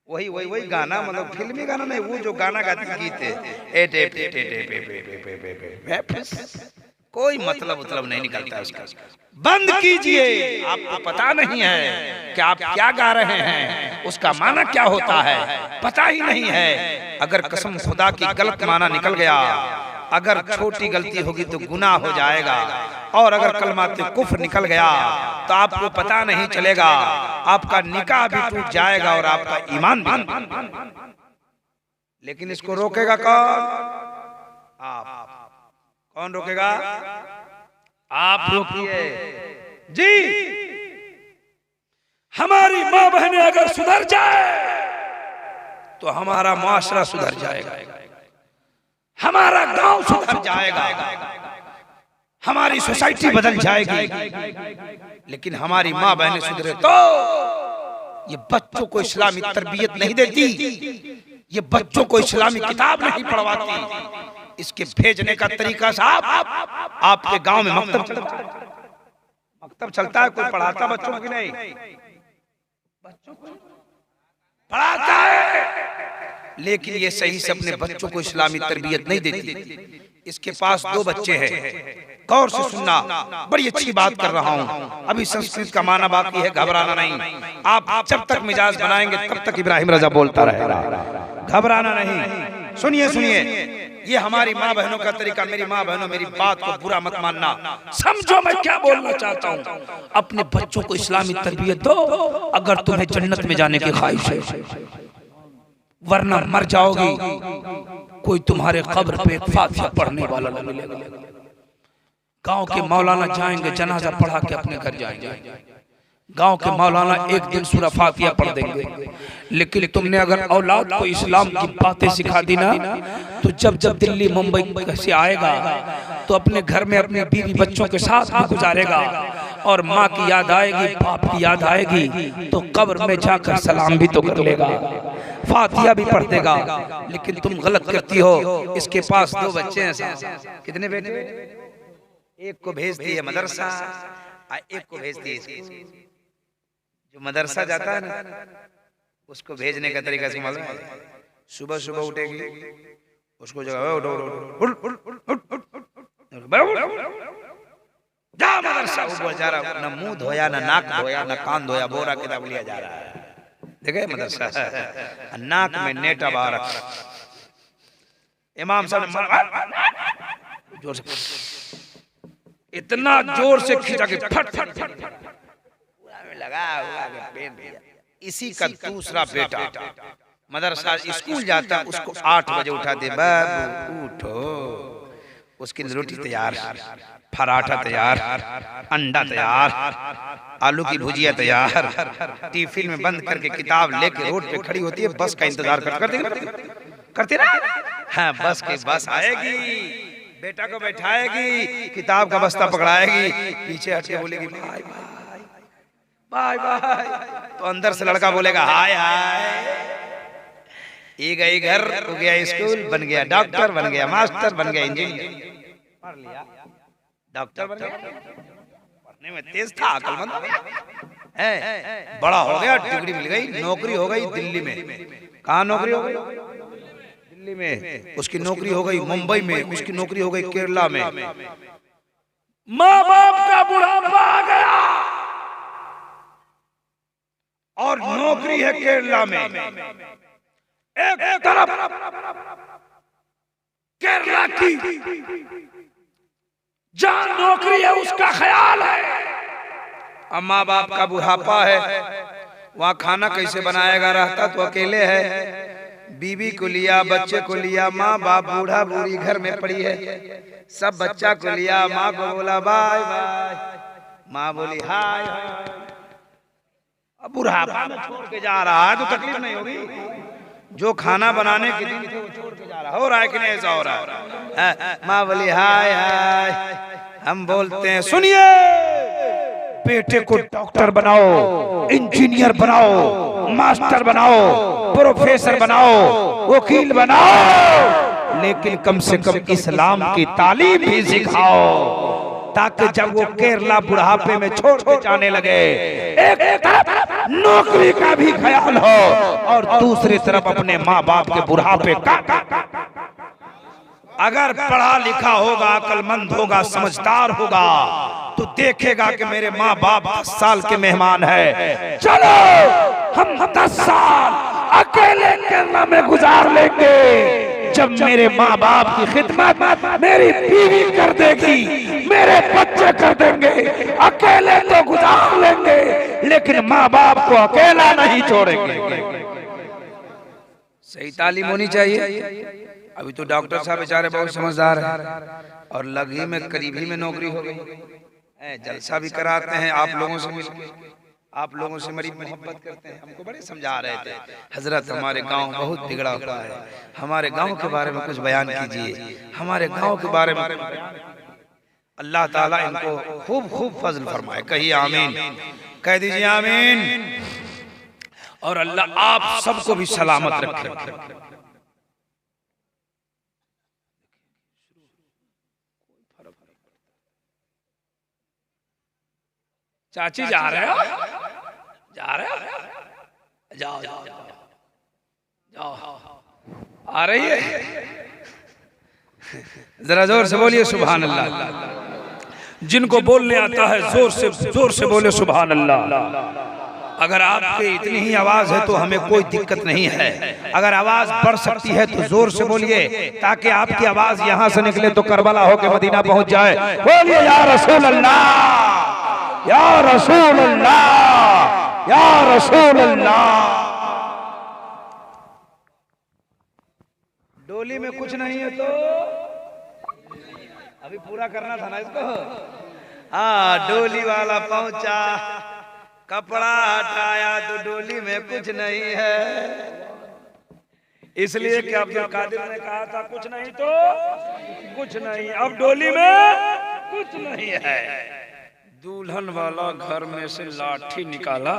वही गाना, मतलब फिल्मी गाना नहीं, वो जो गाना गाते गीत है, कोई मतलब नहीं निकलता उसका। बंद कीजिए, आपको पता नहीं है कि आप क्या गा रहे हैं, उसका माना क्या होता है पता ही नहीं है। अगर कसम खुदा की गलत माना निकल गया, अगर छोटी गलती होगी तो गुनाह हो जाएगा, और अगर कलमाते कुफ्र निकल गया तो आपको पता नहीं चलेगा, आपका निकाह भी टूट जाएगा और आपका ईमान भी। लेकिन इसको रोकेगा कौन? आप। कौन रोकेगा? आप रोकिए जी। हमारी माँ बहनें अगर सुधर जाए तो हमारा माशरा सुधर जाएगा, हमारा गांव सुधर जाएगा, हमारी सोसाइटी बदल जाएगी। लेकिन हमारी माँ बहनें सुधरे तो ये बच्चों को इस्लामी तरबियत नहीं देती, ये बच्चों को इस्लामी किताब नहीं पढ़वाती। इसके भेजने का तरीका साहब, आपके गांव में मकतब चलता है, कोई पढ़ाता बच्चों को कि नहीं? बच्चों को पढ़ाता है, लेकिन ये सही से अपने बच्चों को इस्लामी तरबियत नहीं देती। इसके पास 2 बच्चे हैं, गौर से सुनना, बड़ी अच्छी बात कर रहा हूँ, अभी संस्कृत का माना बाकी है, घबराना नहीं। आप जब तक मिजाज बनाएंगे तब तक इब्राहिम रजा बोलता रहेगा, घबराना नहीं। सुनिए, ये हमारी माँ बहनों का तरीका। मेरी माँ बहनों, मेरी बात को बुरा मत मानना, समझो मैं क्या बोलना चाहता हूँ। अपने बच्चों को इस्लामी तरबियत दो अगर तुम्हें जन्नत में जाने की ख्वाहिश है, वरना मर जाओगी, कोई तुम्हारे कब्र पे एक फातिहा पढ़ने वाला न मिलेगा। गांव के मौलाना जाएंगे, जनाजा पढ़ा के अपने घर जाएंगे, गांव के मौलाना एक दिन सूरा फातिहा पढ़ देंगे। लेकिन तुमने अगर औलाद को इस्लाम की बातें सिखा दी ना, तो जब दिल्ली मुंबई से आएगा तो अपने घर में अपने बीवी बच्चों के साथ भी गुजारेगा, और माँ की याद आएगी, बाप की याद आएगी, तो कब्र में जाकर सलाम भी तो कर लेगा, फातिहा भी पढ़ देगा। लेकिन तुम गलत करती हो। इसके पास 2 बच्चे हैं, कितने बेटे? एक को भेज दिए मदरसा, एक को भेज दिए। जो मदरसा जाता है ना, उसको भेजने का तरीका से मालूम है? सुबह उठेगी, उसको जगह जा मदरसा, वो बेचारा न मुंह धोया, न नाक धोया, न कान धोया, बोरा किताब लिया जा रहा है। देखे मदरसा, नाक में नेटा बाहर, इमाम साहब जोर से, इतना जोर से खींचा के फट लगा हुआ के पेन दिया। इसी का दूसरा बेटा मदरसा स्कूल जाता, उसको 8 बजे उठा दे, बाबू उठो, उसकी रोटी तैयार, पराठा तैयार, अंडा तैयार, आलू की भुजिया तैयार, टिफिन में बंद करके किताब लेके रोड पे खड़ी होती है, बस का इंतजार करते ना। हाँ, बस आएगी, बेटा को बैठाएगी, किताब का बस्ता पकड़ाएगी, पीछे हट के बोलेगी बाय बाय बाय, तो अंदर से लड़का बोलेगा हाय हाय। ये गई घर, हो गया स्कूल, बन गया डॉक्टर, बन गया मास्टर, बन गया इंजीनियर। पढ़ लिया, डॉक्टर बन गया, पढ़ने में तेज था, अकलमंद है, बड़ा हो गया, डिग्री मिल गई, नौकरी हो गई दिल्ली में। कहाँ नौकरी हो गई? दिल्ली में। उसकी नौकरी हो गई मुंबई में, उसकी नौकरी हो गई केरला में। माँ बाप का बुढ़ापा आ गया और नौकरी है केरला में। एक तरफ केरला की जहाँ नौकरी है उसका ख्याल है, अब माँ बाप का बुढ़ापा है, वहाँ खाना कैसे बनाएगा, रहता तो अकेले है, बीवी को लिया, बच्चे को लिया, माँ बाप बूढ़ा बूढ़ी घर में पड़ी है, सब बच्चा को लिया, माँ को बोला बाय बाय, माँ बोली हाय हाय। अब बुढ़ापा में छोड़ के जा रहा है तो तकलीफ नहीं होगी, जो खाना बनाने के दिन थे वो छोड़ के जा रहा है, हो रहा है कि नहीं? ऐसा हो रहा है। माँ बोली हाय हाय, हम बोलते हैं सुनिए, बेटे को डॉक्टर बनाओ, इंजीनियर बनाओ, मास्टर बनाओ, प्रोफेसर बनाओ, वकील बनाओ, लेकिन कम से कम इस्लाम की तालीम भी सिखाओ, ताकि जब वो केरला बुढ़ापे में छोड़ के जाने लगे, एक तरफ नौकरी का भी ख्याल हो और दूसरी तरफ अपने माँ बाप के बुढ़ापे का। अगर पढ़ा लिखा होगा, अक्लमंद होगा, समझदार होगा, तो देखेगा कि मेरे माँ बाप 10 साल के मेहमान है, चलो हम 10 साल अकेले केरला में गुजार लेंगे, जब मेरे माँ बाप की खिदमत मेरी बीवी कर देगी, मेरे बच्चे कर देंगे, अकेले तो गुजार लेंगे, लेकिन माँ बाप को अकेला नहीं छोड़ेंगे। सही तालीम होनी चाहिए। अभी तो डॉक्टर साहब बेचारे बहुत समझदार हैं और लगी में करीबी में नौकरी हो गई, जलसा भी कराते हैं, आप लोगों से मिलके, आप लोगों से बड़ी मोहब्बत करते हैं। हमको बड़े समझा रहे थे, हजरत हमारे गांव बहुत बिगड़ा हुआ है, हमारे गांव के बारे में कुछ बयान कीजिए, हमारे गांव के बारे में। अल्लाह ताला इनको खूब खूब फजल फरमाए, कहिए आमीन, कह दीजिए आमीन। और अल्लाह आप सबको भी सलामत रखे। चाची जा रहे हो? जा रहे हो? जाओ जाओ जाओ, आ रही है, जरा जोर से बोलिए सुभान अल्लाह। जिनको बोलने आता है जोर से बोले सुभान अल्लाह। अगर आपकी इतनी ही आवाज है तो हमें कोई दिक्कत नहीं है, अगर आवाज बढ़ सकती है तो जोर से बोलिए, ताकि आपकी आवाज यहाँ से निकले तो करबला होके मदीना पहुंच जाए। बोलिए या रसूल अल्लाह, या रसूल अल्लाह, या रसूल अल्लाह। डोली में कुछ नहीं है तो अभी पूरा करना था ना इसको। हाँ, डोली वाला पहुंचा, कपड़ा हटाया तो डोली में कुछ नहीं है, इसलिए कि अब्दुल कादिर ने कहा था कुछ नहीं तो कुछ नहीं, अब डोली में कुछ नहीं है। दुल्हन वाला घर में से लाठी निकाला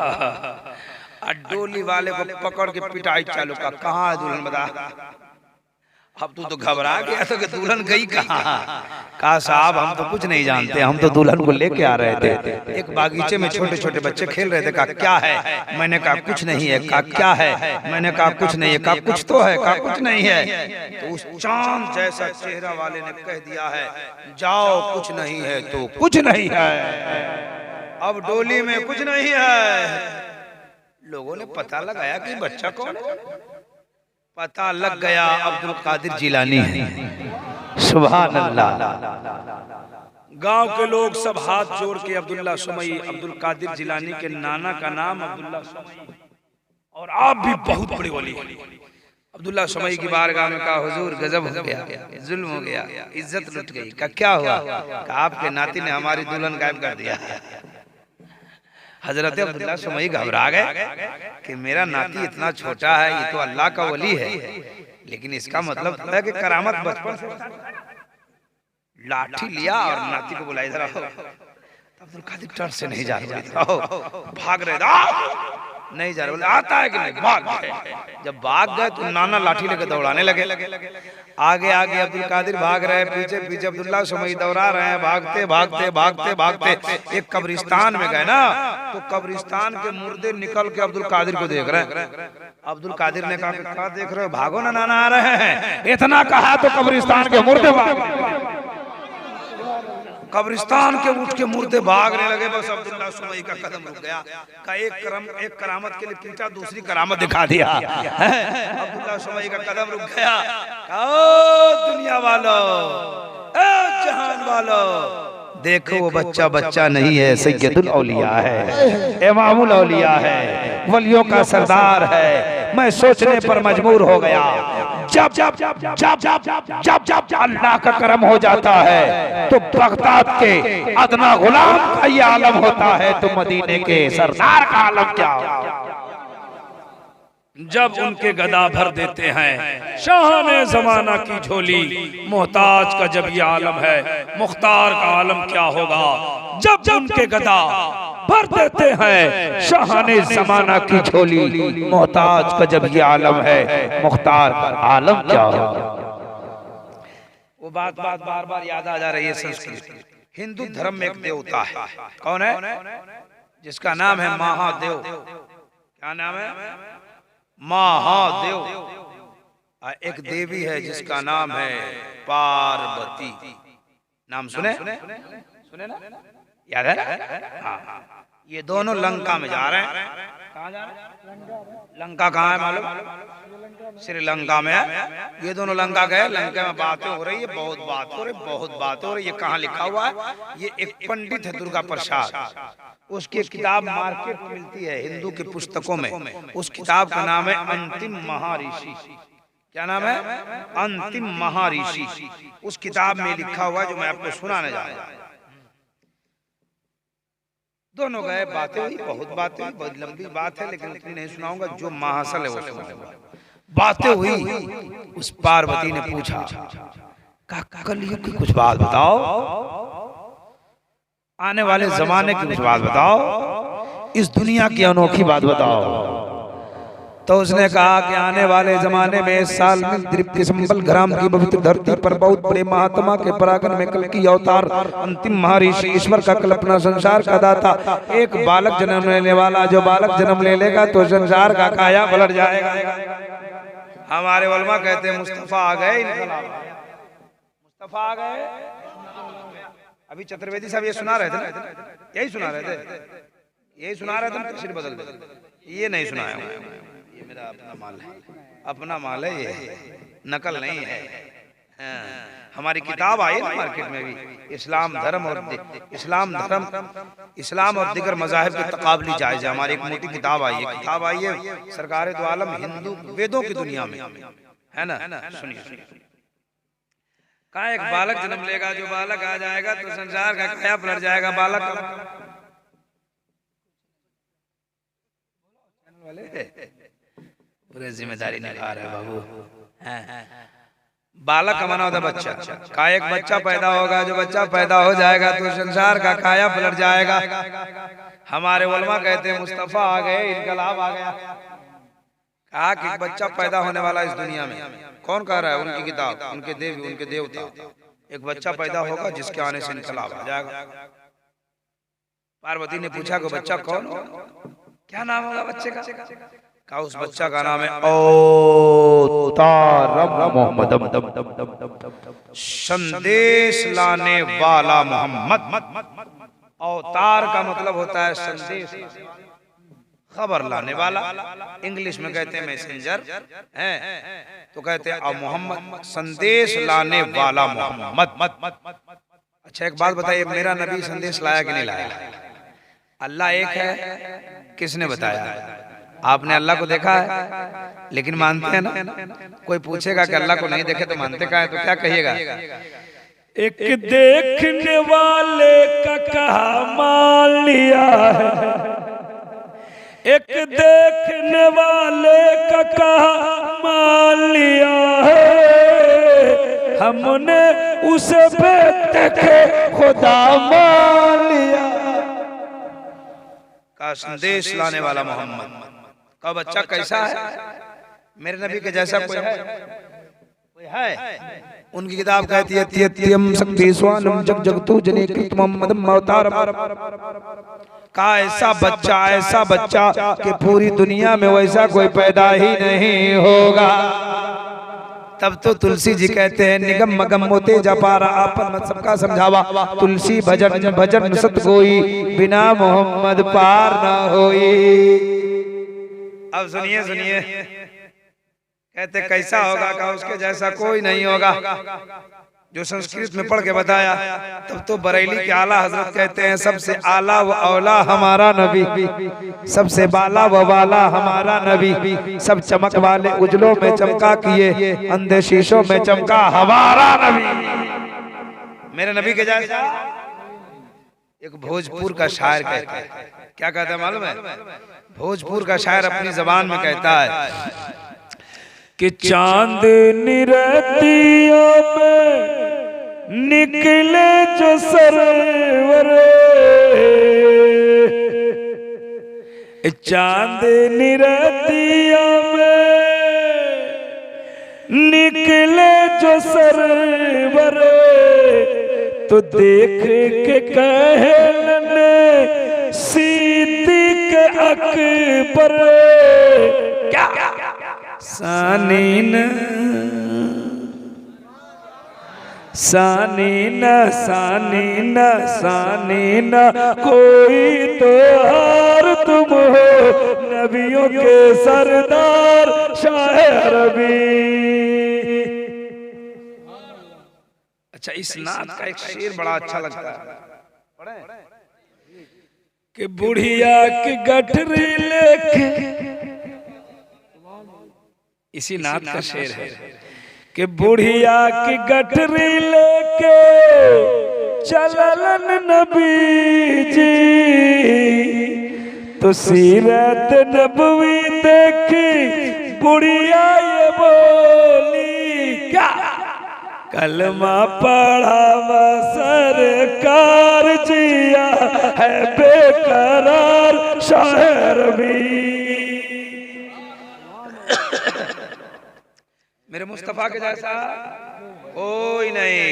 और डोली वाले को पकड़ के पिटाई चालू का, कहाँ है दुल्हन बता। अब तू तो घबरा गया तो कि दुल्हन गई कहाँ। कहा साहब हम तो कुछ नहीं जानते, हम तो दुल्हन को लेके आ रहे थे, एक बागीचे में छोटे छोटे बच्चे खेल रहे थे। कहा क्या है? मैंने कहा कुछ नहीं है। कहा क्या है? मैंने कहा कुछ नहीं है। कहा कुछ तो है। कहा कुछ नहीं है। तो उस चांद जैसा चेहरा वाले ने कह दिया है, जाओ कुछ नहीं है तो कुछ नहीं है, अब डोली में कुछ नहीं है। लोगों ने पता लगाया कि बच्चा कौन है, पता लग गया अब्दुल कादिर जिलानी है। सुभान अल्लाह। गांव के लोग सब हाथ जोड़ के अब्दुल्ला सुमई, अब्दुल कादिर जिलानी के नाना का नाम अब्दुल्ला सुमई, और आप भी बहुत बड़ी वली। अब्दुल्ला सुमई की बारगाह में कहा हुजूर गजब हो गया, जुल्म हो गया, इज्जत लुट गई। कहा क्या हुआ? कहा आपके नाती ने हमारी दुल्हन गायब कर दिया। हजरत अब्दुल्ला सुमई घबरा गए कि मेरा नाती इतना छोटा है, ये तो अल्लाह का वली है, लेकिन इसका मतलब है कि करामत बचपन से। लाठी लिया और नाती को बुलाया, इधर आओ। अब्दुल कादिर डर से नहीं जा रहे थे, भाग रहे थे। नहीं जा रहे। बोले आता है कि नहीं? भाग गए। जब भाग गए तो नाना लाठी लेकर दौड़ाने लगे। आगे आगे अब्दुल कादिर भाग रहे, पीछे पीछे अब्दुल्ला सुमई दौड़ा रहे हैं। भागते भागते भागते भागते एक कब्रिस्तान में गए ना, तो कब्रिस्तान के मुर्दे निकल के अब्दुल कादिर को देख रहे हैं। अब्दुल कादिर ने कहा क्या देख रहे हो, भागो ना, नाना आ रहे हैं। इतना कहा तो कब्रिस्तान के मुर्दे भाग, कब्रिस्तान के उठ के मुर्दे भागने लगे। बस अब्दुल्ला सुमई का कदम रुक गया। का एक करामत के लिए पीटा, दूसरी करामत दिखा दिया। अब्दुल्ला सुमई का कदम रुक गया। ओ दुनिया वालों, ओ जहान वालों, देखो वो बच्चा बच्चा नहीं है, सैयदुल औलिया है, इमामुल औलिया है, वलियों का सरदार है। मैं सोचने पर मजबूर हो गया, जब जब जब जब जब जब जब अल्लाह का करम हो जाता है तो बगदाद के अदना गुलाम का ये आलम होता है, तो मदीने के सरदार का आलम क्या होगा। जब उनके गदा भर देते हैं शाहाने जमाना की झोली, मोहताज का जब ये आलम है, मुख्तार का आलम क्या होगा। जब उनके गदा भर देते हैं शाहाने जमाना की झोली, मोहताज का जब ये आलम है, मुख्तार का आलम क्या होगा। वो बात बार बार याद आ जा रही है। संस्कृत हिंदू धर्म में एक देवता है, कौन है? जिसका नाम है महादेव। क्या नाम है? महादेव। एक देवी है जिसका नाम है पार्वती। नाम सुने ना? याद है? हाँ। ये दोनों लंका में जा रहे हैं। कहाँ जा रहे हैं? लंका कहाँ है मालूम? श्रीलंका में है। ये दोनों लंका गए। लंका में बातें हो रही है, बहुत बात हो रही। ये कहाँ लिखा हुआ है? ये एक पंडित है दुर्गा प्रसाद, उसकी किताब मार्केट में मिलती है हिंदू की पुस्तकों में। उस किताब का नाम है अंतिम महाऋषि। क्या नाम है? अंतिम महाऋषि। उस किताब में लिखा हुआ जो मैं आपको सुनाने जा रहा हूं। दोनों गए, बातें हुई, बहुत बातें हुई, बहुत लंबी बात है लेकिन उतनी नहीं सुनाऊंगा। जो महासल है वो सुनाऊंगा। बातें हुई, उस पार्वती ने पूछा कलयुग की कुछ बात बताओ, आने वाले जमाने की कुछ बात बताओ, इस दुनिया की अनोखी बात बताओ। तो उसने कहा कि आने वाले जमाने में साल में दीप्ति संबल ग्राम की पवित्र धरती पर बहुत बड़े महात्मा के परागण में कल की अवतार अंतिम महर्षि ईश्वर का कल्पना संसार का दाता एक बालक जन्म लेने वाला, जो बालक जन्म ले लेगा तो संसार का काया पलट जाएगा। हमारे उलमा कहते हैं मुस्तफा आ गए, मुस्तफा आ गए। अभी चतुर्वेदी साहब ये सुना रहे थे ना, यही सुना रहे थे, सिर बदल दे। ये नहीं सुनाया, ये मेरा अपना माल है, ये नकल नहीं है। हमारी किताब आई ना मार्केट में भी, इस्लाम और दीगर मज़ाहिब की तकाबली जायज़ है। हमारी एक मोटी किताब आई है, सरकार दो आलम हिंदू वेदों की दुनिया में, है ना। सुनिए, कहा एक बालक जन्म लेगा, जो बालक आ जाएगा तो संसार का काया पलट जाएगा। बालक पूरे जिम्मेदारी निभा रहे बाबू। बालक का माना होता बच्चा। का एक बच्चा पैदा होगा, जो बच्चा पैदा हो जाएगा तो संसार का काया पलट जाएगा। हमारे उलमा कहते हैं मुस्तफा आ गए, इनकलाब आ गया। कहा कि बच्चा पैदा होने वाला इस दुनिया में। कौन कह रहा है? उनकी किताब, उनके देवी, उनके देवता। एक बच्चा पैदा होगा जिसके आने से इनकलाब आ जाएगा। पार्वती ने पूछा कि बच्चा कौन हो, क्या नाम होगा बच्चे का? कहा उस बच्चा का नाम है संदेश लाने वाला मोहम्मद। अवतार का मतलब होता है संदेश, खबर लाने वाला। इंग्लिश में कहते हैं मैसेंजर है, तो कहते हैं मोहम्मद, संदेश लाने वाला मोहम्मद। अच्छा एक बात बताइए, मेरा नबी संदेश लाया कि नहीं लाया? अल्लाह एक है, किसने बताया? आपने अल्लाह को देखा है लेकिन मानते हैं ना। कोई पूछेगा कि अल्लाह को नहीं देखे तो मानते का है, तो क्या कहिएगा? एक देखने वाले का कहा मान लिया है, एक देखने वाले का कहा मान लिया है, हमने उसे देखे खुदा मान लिया। का संदेश लाने वाला मोहम्मद। कहा बच्चा कैसा है? मेरे नबी के जैसा कोई है? कोई है? उनकी किताब कहती है त्यत्यम शक्ति स्वानम जग जगतु जने कृतमम मदम अवतारम। कहा ऐसा बच्चा कि पूरी दुनिया में वैसा कोई पैदा ही नहीं होगा। तब तो तुलसी जी कहते हैं निगम मगम मोते जपारा आपन मत सबका समझावा, तुलसी भजन भजन सत कोई बिना मोहम्मद पार न होई। अब सुनिए सुनिए, कहते कैसा होगा? कहा उसके जैसा कोई नहीं होगा। जो संस्कृत में पढ़ के बताया, तब तो बरेली के आला हजरत कहते हैं सबसे आला व औला हमारा नबी, सबसे बाला व वाला हमारा नबी, सब चमक वाले उजलों में चमका किए, अंधे शीशों में चमका हमारा नबी। मेरे नबी के जैसा एक भोजपुर का शायर कहता है, क्या कहता है मालूम है? भोजपुर का शायर अपनी जबान में कहता है कि चांदनी रातियों में निकले जो सरवर, चांदनी रातियों में निकले जो सरवर, तो देख के कहलन सिद्दीक़ अकबर, क्या सानीन सानीन सानीन सानीन कोई तो हार तुम हो, नबियों के सरदार शाह अरबी। अच्छा, इस नात का एक शेर बड़ा अच्छा लगता है, कि बुढ़िया की गठरी लेके, इसी नात का शेर है कि बुढ़िया की गठरी लेके चललन नबी जी, तो सीरत नबवी देखी बुढ़िया ये बोली, क्या कलमा पढ़ावा सरकार, जिया है बेकरार शाह अरबी। मेरे मुस्तफा के जैसा कोई नहीं।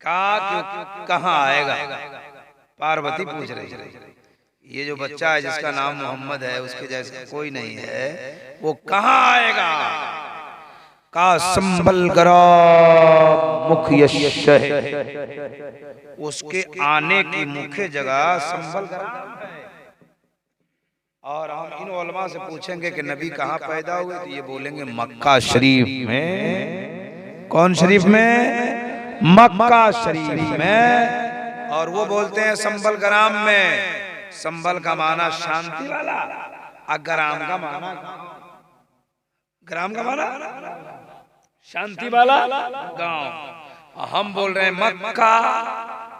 कहाँ आएगा? पार्वती पूछ रही है, ये जो बच्चा है जिसका नाम मोहम्मद है, उसके जैसा कोई नहीं है, वो कहाँ आएगा? का संबल ग्राम मुख यश है, उसके आने की मुख्य जगह संबल ग्राम है। और हम इन उलमा से पूछेंगे कि नबी कहाँ पैदा हुए, तो ये बोलेंगे मक्का शरीफ में। कौन शरीफ में? मक्का शरीफ में। और वो बोलते हैं संबल ग्राम में। संबल का माना शांति वाला, और ग्राम का माना, ग्राम का माना शांति वाला गांव। हम बोल रहे हैं मक्का,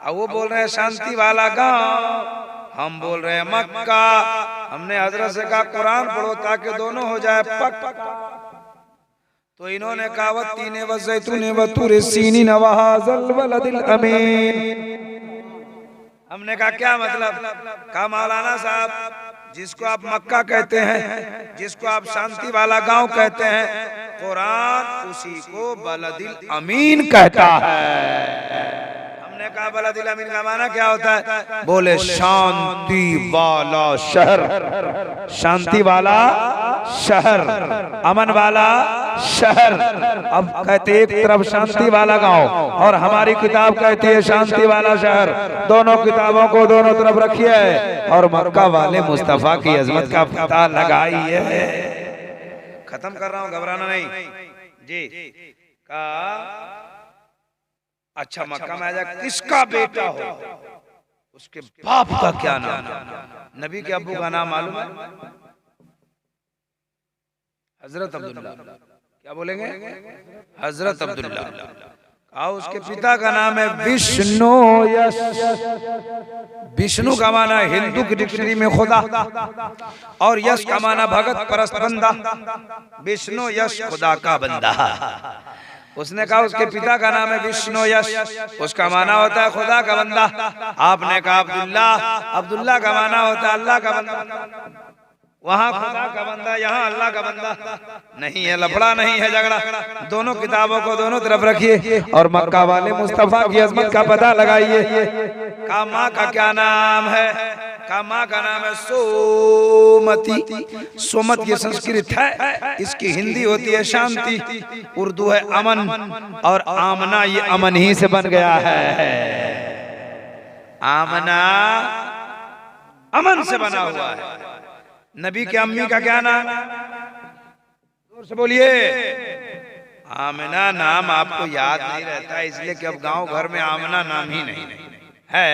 और वो बोल रहे हैं शांति वाला गांव। हम बोल रहे हैं मक्का। हमने हजरत से कहा कुरान पढ़ो ताकि दोनों हो जाए पक। तो इन्होंने कहा वत्तीने वज़ैतूने वतूरे सीनीन वहाज़ल वलदिल अमीन। हमने कहा क्या मतलब? कहा मौलाना साहब, जिसको आप मक्का कहते हैं, जिसको आप शांति वाला गांव कहते हैं, कुरान उसी को बलदिल अमीन कहता है। हमने कहा बलदिल अमीन का माना क्या होता है? बोले शांति वाला शहर, शांति वाला शहर, अमन वाला शहर। अब कहते एक तरफ शांति वाला गांव और हमारी किताब कहती है शांति वाला शहर। दोनों किताबों को दोनों तरफ रखिए और मक्का वाले मुस्तफा की अजमत का पता लगाइए। खत्म कर रहा हूं, घबराना नहीं जी। का अच्छा, मक्का में आजा किसका बेटा हो, उसके बाप का क्या नाम? नबी के अब्बू का नाम मालूम है? हजरत अब्दुल्ला। क्या बोलेंगे? हजरत अब्दुल्ला। और उसके पिता का नाम है विष्णु यश। विष्णु का माना हिंदू की डिक्शनरी में खुदा, और यश का माना भगत परस्त बंदा। विष्णु यश खुदा का बंदा। उसने कहा उसके पिता का नाम है विष्णु यश, उसका माना होता है खुदा का बंदा। आपने कहा अब्दुल्ला, अब्दुल्ला का माना होता है अल्लाह का बंदा। वहाँ खुदा का बंदा, यहाँ अल्लाह का बंदा। नहीं है लफड़ा, नहीं है झगड़ा। दोनों किताबों को दोनों तरफ रखिए और मक्का वाले मुस्तफा की अजमत का पता लगाइए। का माँ का क्या नाम है? का माँ का नाम है सोमती। सोमत ये संस्कृत है, इसकी हिंदी होती है शांति, उर्दू है अमन, और आमना ये अमन ही से बन गया है। आमना अमन से बना हुआ है। नबी के अम्मी का क्या नाम? जोर से बोलिए। आमना नाम आपको याद नहीं रहता इसलिए कि अब गांव घर में आमना नाम ही नहीं है।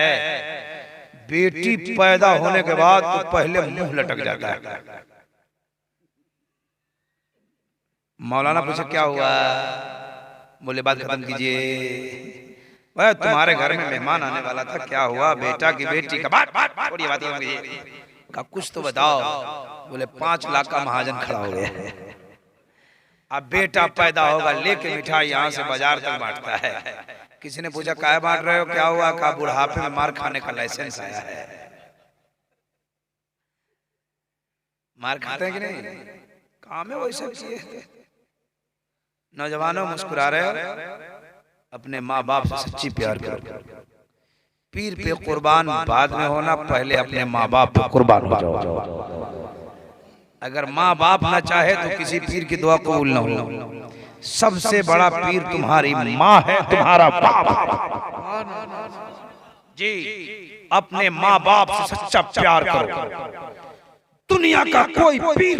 बेटी पैदा होने के बाद तो पहले मुंह लटक जाता है। मौलाना पूछे क्या हुआ? बोले बात खत्म कीजिए। वह तुम्हारे घर में मेहमान आने वाला था, क्या हुआ? बेटा की बेटी का बात थोड़ी बात का कुछ तो बताओ। बोले 5 लाख का महाजन खड़ा हो गया, अब बेटा पैदा होगा, लेके मिठाई यहाँ से बाजार तक बांटता है। किसी ने पूछा काहे बांट रहे हो, क्या हुआ? का बुढ़ापे में मार खाने का लाइसेंस आया है। मार खाते हैं कि नहीं? काम है वैसा चाहिए। नौजवानों मुस्कुरा रहे हो, अपने माँ बाप से सच्ची प्यार करो। पीर पे कुर्बान बाद में होना, पहले अपने माँ बाप पे कुर्बान हो जाओ। अगर माँ बाप ना चाहे तो किसी पीर की दुआ कबूल न हो। सबसे बड़ा पीर तुम्हारी माँ है, तुम्हारा बाप जी। अपने माँ बाप से सच्चा प्यार करो। दुनिया का कोई पीर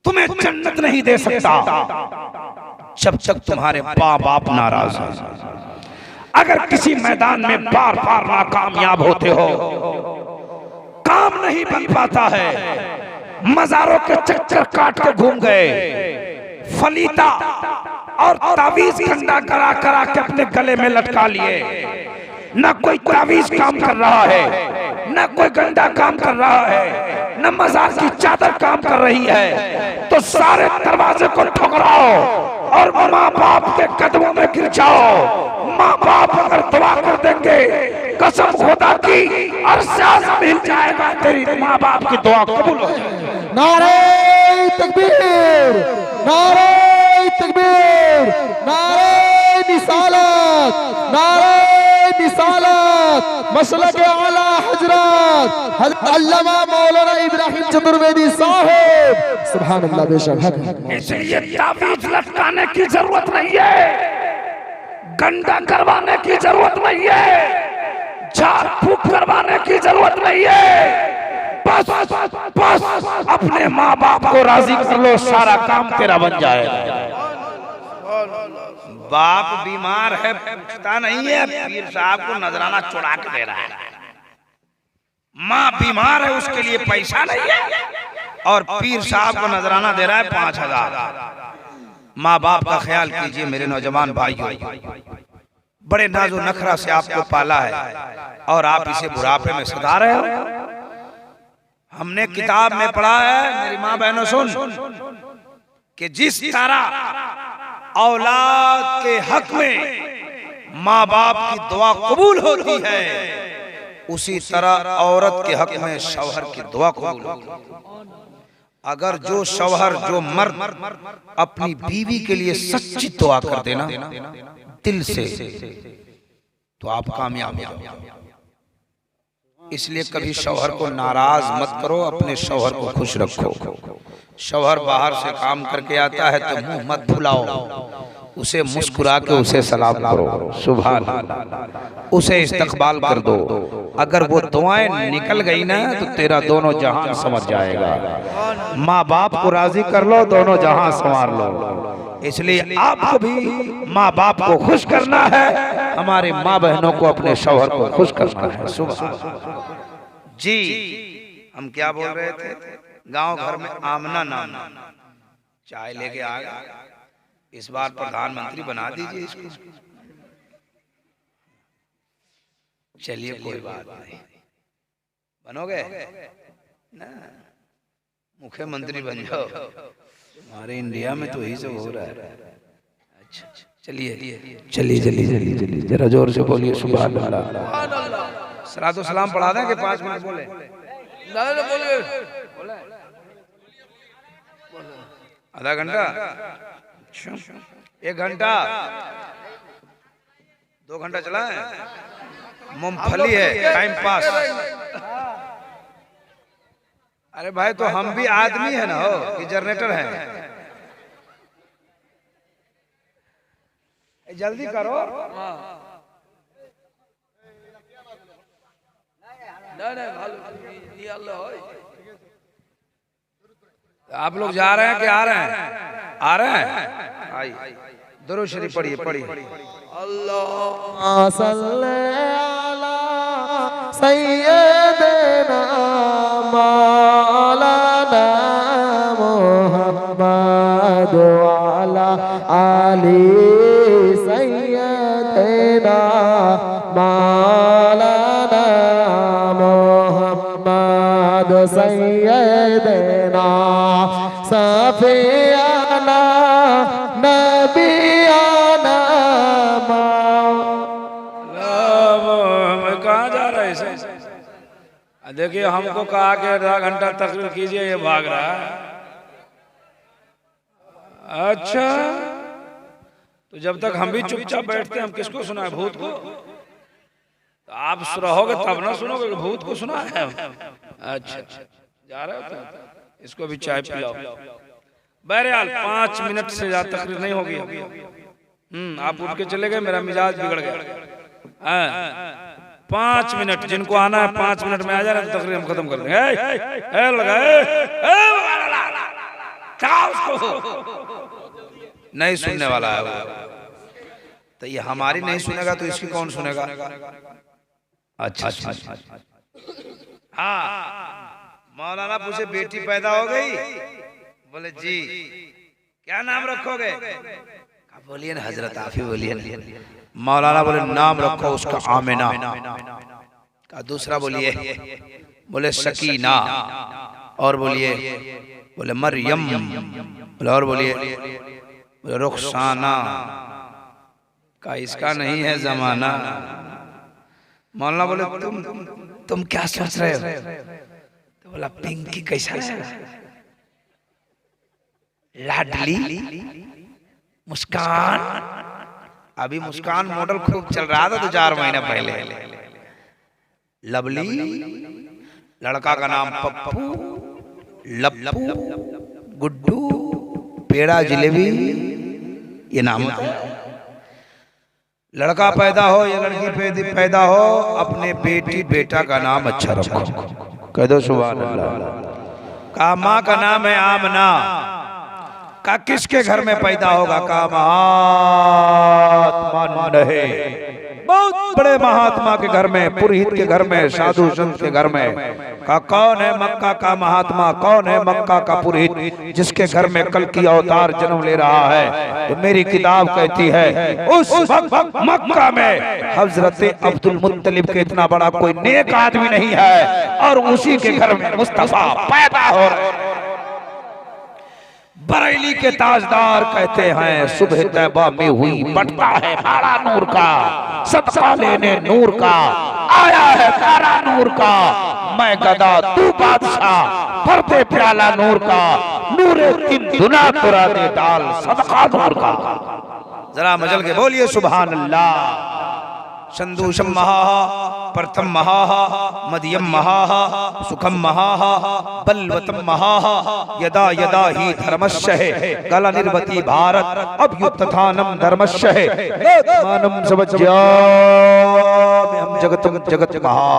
तुम्हें जन्नत नहीं दे सकता जब तक तुम्हारे माँ बाप नाराज हैं। अगर किसी मैदान में बार बार नाकामयाब होते हो, काम नहीं बन पाता है, मजारों के चक्कर काट के घूम गए, फलीता और तावीज गंदा करा करा के अपने गले में लटका लिए, न कोई तावीज काम कर रहा है, न कोई गंदा काम कर रहा है, न मजार की चादर काम कर रही है, तो सारे दरवाजे को ठुकराओ और माँ बाप के कदमों में गिर जाओ। माँ बाप अगर दुआ कर देंगे, कसम खुदा की, अरसाज मिल जाएगा, तेरी माँ बाप की दुआ कबूल हो जाएगी। नारे तकबीर, नारे तकबीर, नारे निसालत, नारे निसालत, मसलक आला हजरत अल्लामा मौलाना इब्राहिम चतुर्वेदी साहब, सुभान अल्लाह, बेशक। इसलिए ताबीज लटकाने की जरूरत नहीं है, गंदा करवाने की जरूरत नहीं है, झाड़ फूक करवाने की जरूरत नहीं है। बस अपने माँ बाप को राजी कर लो, सारा काम तेरा बन जाएगा। बाप बीमार है, पूछता नहीं है, पीर साहब को नजराना चुरा के दे रहा है। माँ बीमार है, उसके लिए पैसा नहीं है, और पीर साहब को नजराना दे रहा है 5000। माँ बाप का ख्याल कीजिए मेरे नौजवान भाइयों। बड़े नाजो नखरा से आपको पाला है और आप इसे बुढ़ापे में सदा रहे हो। हमने किताब में पढ़ा है, मेरी माँ बहनों सुन, कि जिस तरह औलाद के हक में माँ बाप की दुआ कबूल होती है, उसी तरह औरत के हक में शौहर की दुआ कबूल होती है। अगर जो शौहर, जो मर्द अपनी बीवी के लिए सच्ची दुआ कर देना दिल से, तो आप कामयाब हो जाओगे। इसलिए कभी शौहर को नाराज मत करो, अपने शौहर को खुश रखो। शौहर बाहर से काम करके आता है तो मुंह मत फुलाओ, उसे मुस्कुरा के उसे सलाम करो, सुभान अल्लाह, उसे इस्तकबाल कर दो। अगर वो दुआएं निकल गई ना तो तेरा दोनों जहां समझ जाएगा। माँ बाप को राजी कर लो, दोनों जहां संवार लो। इसलिए आपको भी माँ बाप को खुश करना है, हमारे माँ बहनों को, अपने शौहर को खुश करना है। सुभान जी। हम क्या बोल रहे थे? गांव घर में आमना नाम चाय लेके आ गया, इस बार प्रधानमंत्री बना दीजिए इसको। चलिए कोई बात नहीं, बनोगे ना, मुख्यमंत्री बन जाओ। हमारे इंडिया में तो यही सब हो रहा है। चलिए चलिए चलिए चलिए चलिए जरा जोर से बोलिए सुभान अल्लाह। सलातो सलाम पढ़ा दें कि 5 मिनट बोले? आधा घंटा, 1 घंटा, 2 घंटा चला है? मूंगफली है, टाइम पास। अरे भाई तो हम भी आदमी है ना हो कि जनरेटर है? जल्दी करो। आप लोग जा रहे हैं कि आ रहे हैं? आ रहे हैं? आइए दुरूद शरीफ पढ़िए पढ़िए। अल्लाह सल्ले अला सय्यदना मौलाना मुहम्मद वाला आली सय्यदना मौलाना मुहम्मद सय्यदना सफियाना नबियाना। कहाँ जा रहा है इसे? देखिए हमको कहा कि आधा घंटा तकरीर कीजिए, ये भाग रहा है। अच्छा तो जब तक हम भी चुपचाप बैठते हैं हम किसको सुना है? भूत को? तो आप रहोगे तब ना सुनोगे कि भूत को सुना है। अच्छा जा रहे हो तो इसको भी चाय पिलाओ। बहरहाल 5 मिनट से ज्यादा तकरीर नहीं होगी। आप उठ के चले गए, मेरा मिजाज बिगड़ गया। 5 मिनट, जिनको आना है 5 मिनट में आ जाना, तो तकरीर हम खत्म कर देंगे। नहीं सुनने वाला है वो। तो ये हमारी नहीं सुनेगा तो इसकी कौन सुनेगा? अच्छा हाँ, मौलाना पूछे बेटी पैदा हो गई? बोले जी। क्या नाम रखोगे? बोलिए ना हजरत, आप ही बोलिए। मौलाना बोले नाम रखो उसका आमिना। का दूसरा बोलिए? बोले सकीना। और बोलिए? बोले मरियम। बोले और बोलिए? बोले रुखसाना। का इसका नहीं है जमाना। मौलाना बोले तुम क्या सोच रहे हो? तो बोला पिंकी कैसा है? लाडली मुस्कान। अभी मुस्कान मॉडल खूब चल रहा था 2-4 महीना पहले। लवली, लड़का का नाम पप्पू, लप्पू, गुड्डू, पेड़ा, जिलेबी, ये नाम होता है। लड़का पैदा हो या लड़की पैदा हो, अपने बेटी बेटा का नाम अच्छा रखो। कह दो सुभान अल्लाह। का माँ का नाम है आमना। का किसके घर में पैदा होगा? का महात्मा रहे, बहुत बड़े महात्मा के घर में, पुरोहित के घर में, साधु संत के घर में। का कौन है मक्का का महात्मा? कौन है मक्का का पुरोहित जिसके घर में कल की अवतार जन्म ले रहा है? तो मेरी किताब कहती है उस वक्त मक्का में हजरत अब्दुल मुत्तलिब के इतना बड़ा कोई नेक आदमी नहीं है, और उसी के घर में मुस्तफा पैदा हो रहे। बरेली के ताजदार कहते हैं सुबह तैबा में हुई बटता है मारा नूर का, सदका लेने नूर का, आया है तारा नूर का। मैं गदा तू बादशाह, भरते प्याला नूर का, नूरे 3 दुना तुरा दे डाल सदका नूर का। जरा मजल के बोलिए सुभान अल्लाह। संदूषम महा, प्रथम महा, मध्यम महा, सुखम महा, बलवतम महा, यदा यदा ही धर्मस्य है गला निर्वती भारत अभ्युत्थानम धर्मस्य है मानम समज्ञामि हम जगतम जगत महा।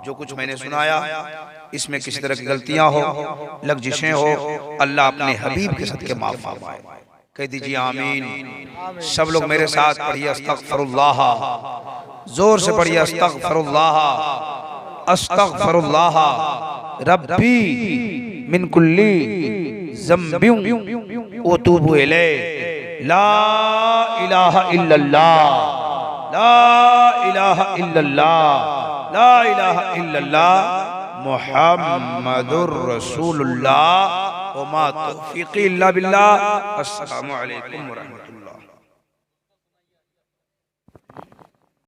जो कुछ मैंने सुनाया इसमें किसी तरह की गलतियां हो, लफ्ज़िशें हो, अल्लाह अपने हबीब के सदके माफ फरमाए। कह दीजिए आमीन। सब लोग मेरे साथ पढ़िए अस्तगफिरुल्लाह। जोर से पढ़िए अस्तगफिरुल्लाह, अस्तगफिरुल्लाह रब्बी मिन कुल्ली ज़म्बिन व तूबू इलैह। ला इलाहा इल्लल्लाह, ला इलाहा इल्लल्लाह, ला इलाहा इल्लल्लाह मुहम्मदुर रसूलुल्लाह व मा तौफीकी इल्ला बिल्लाह। अस्सलामु अलैकुम व रहमतुल्लाह।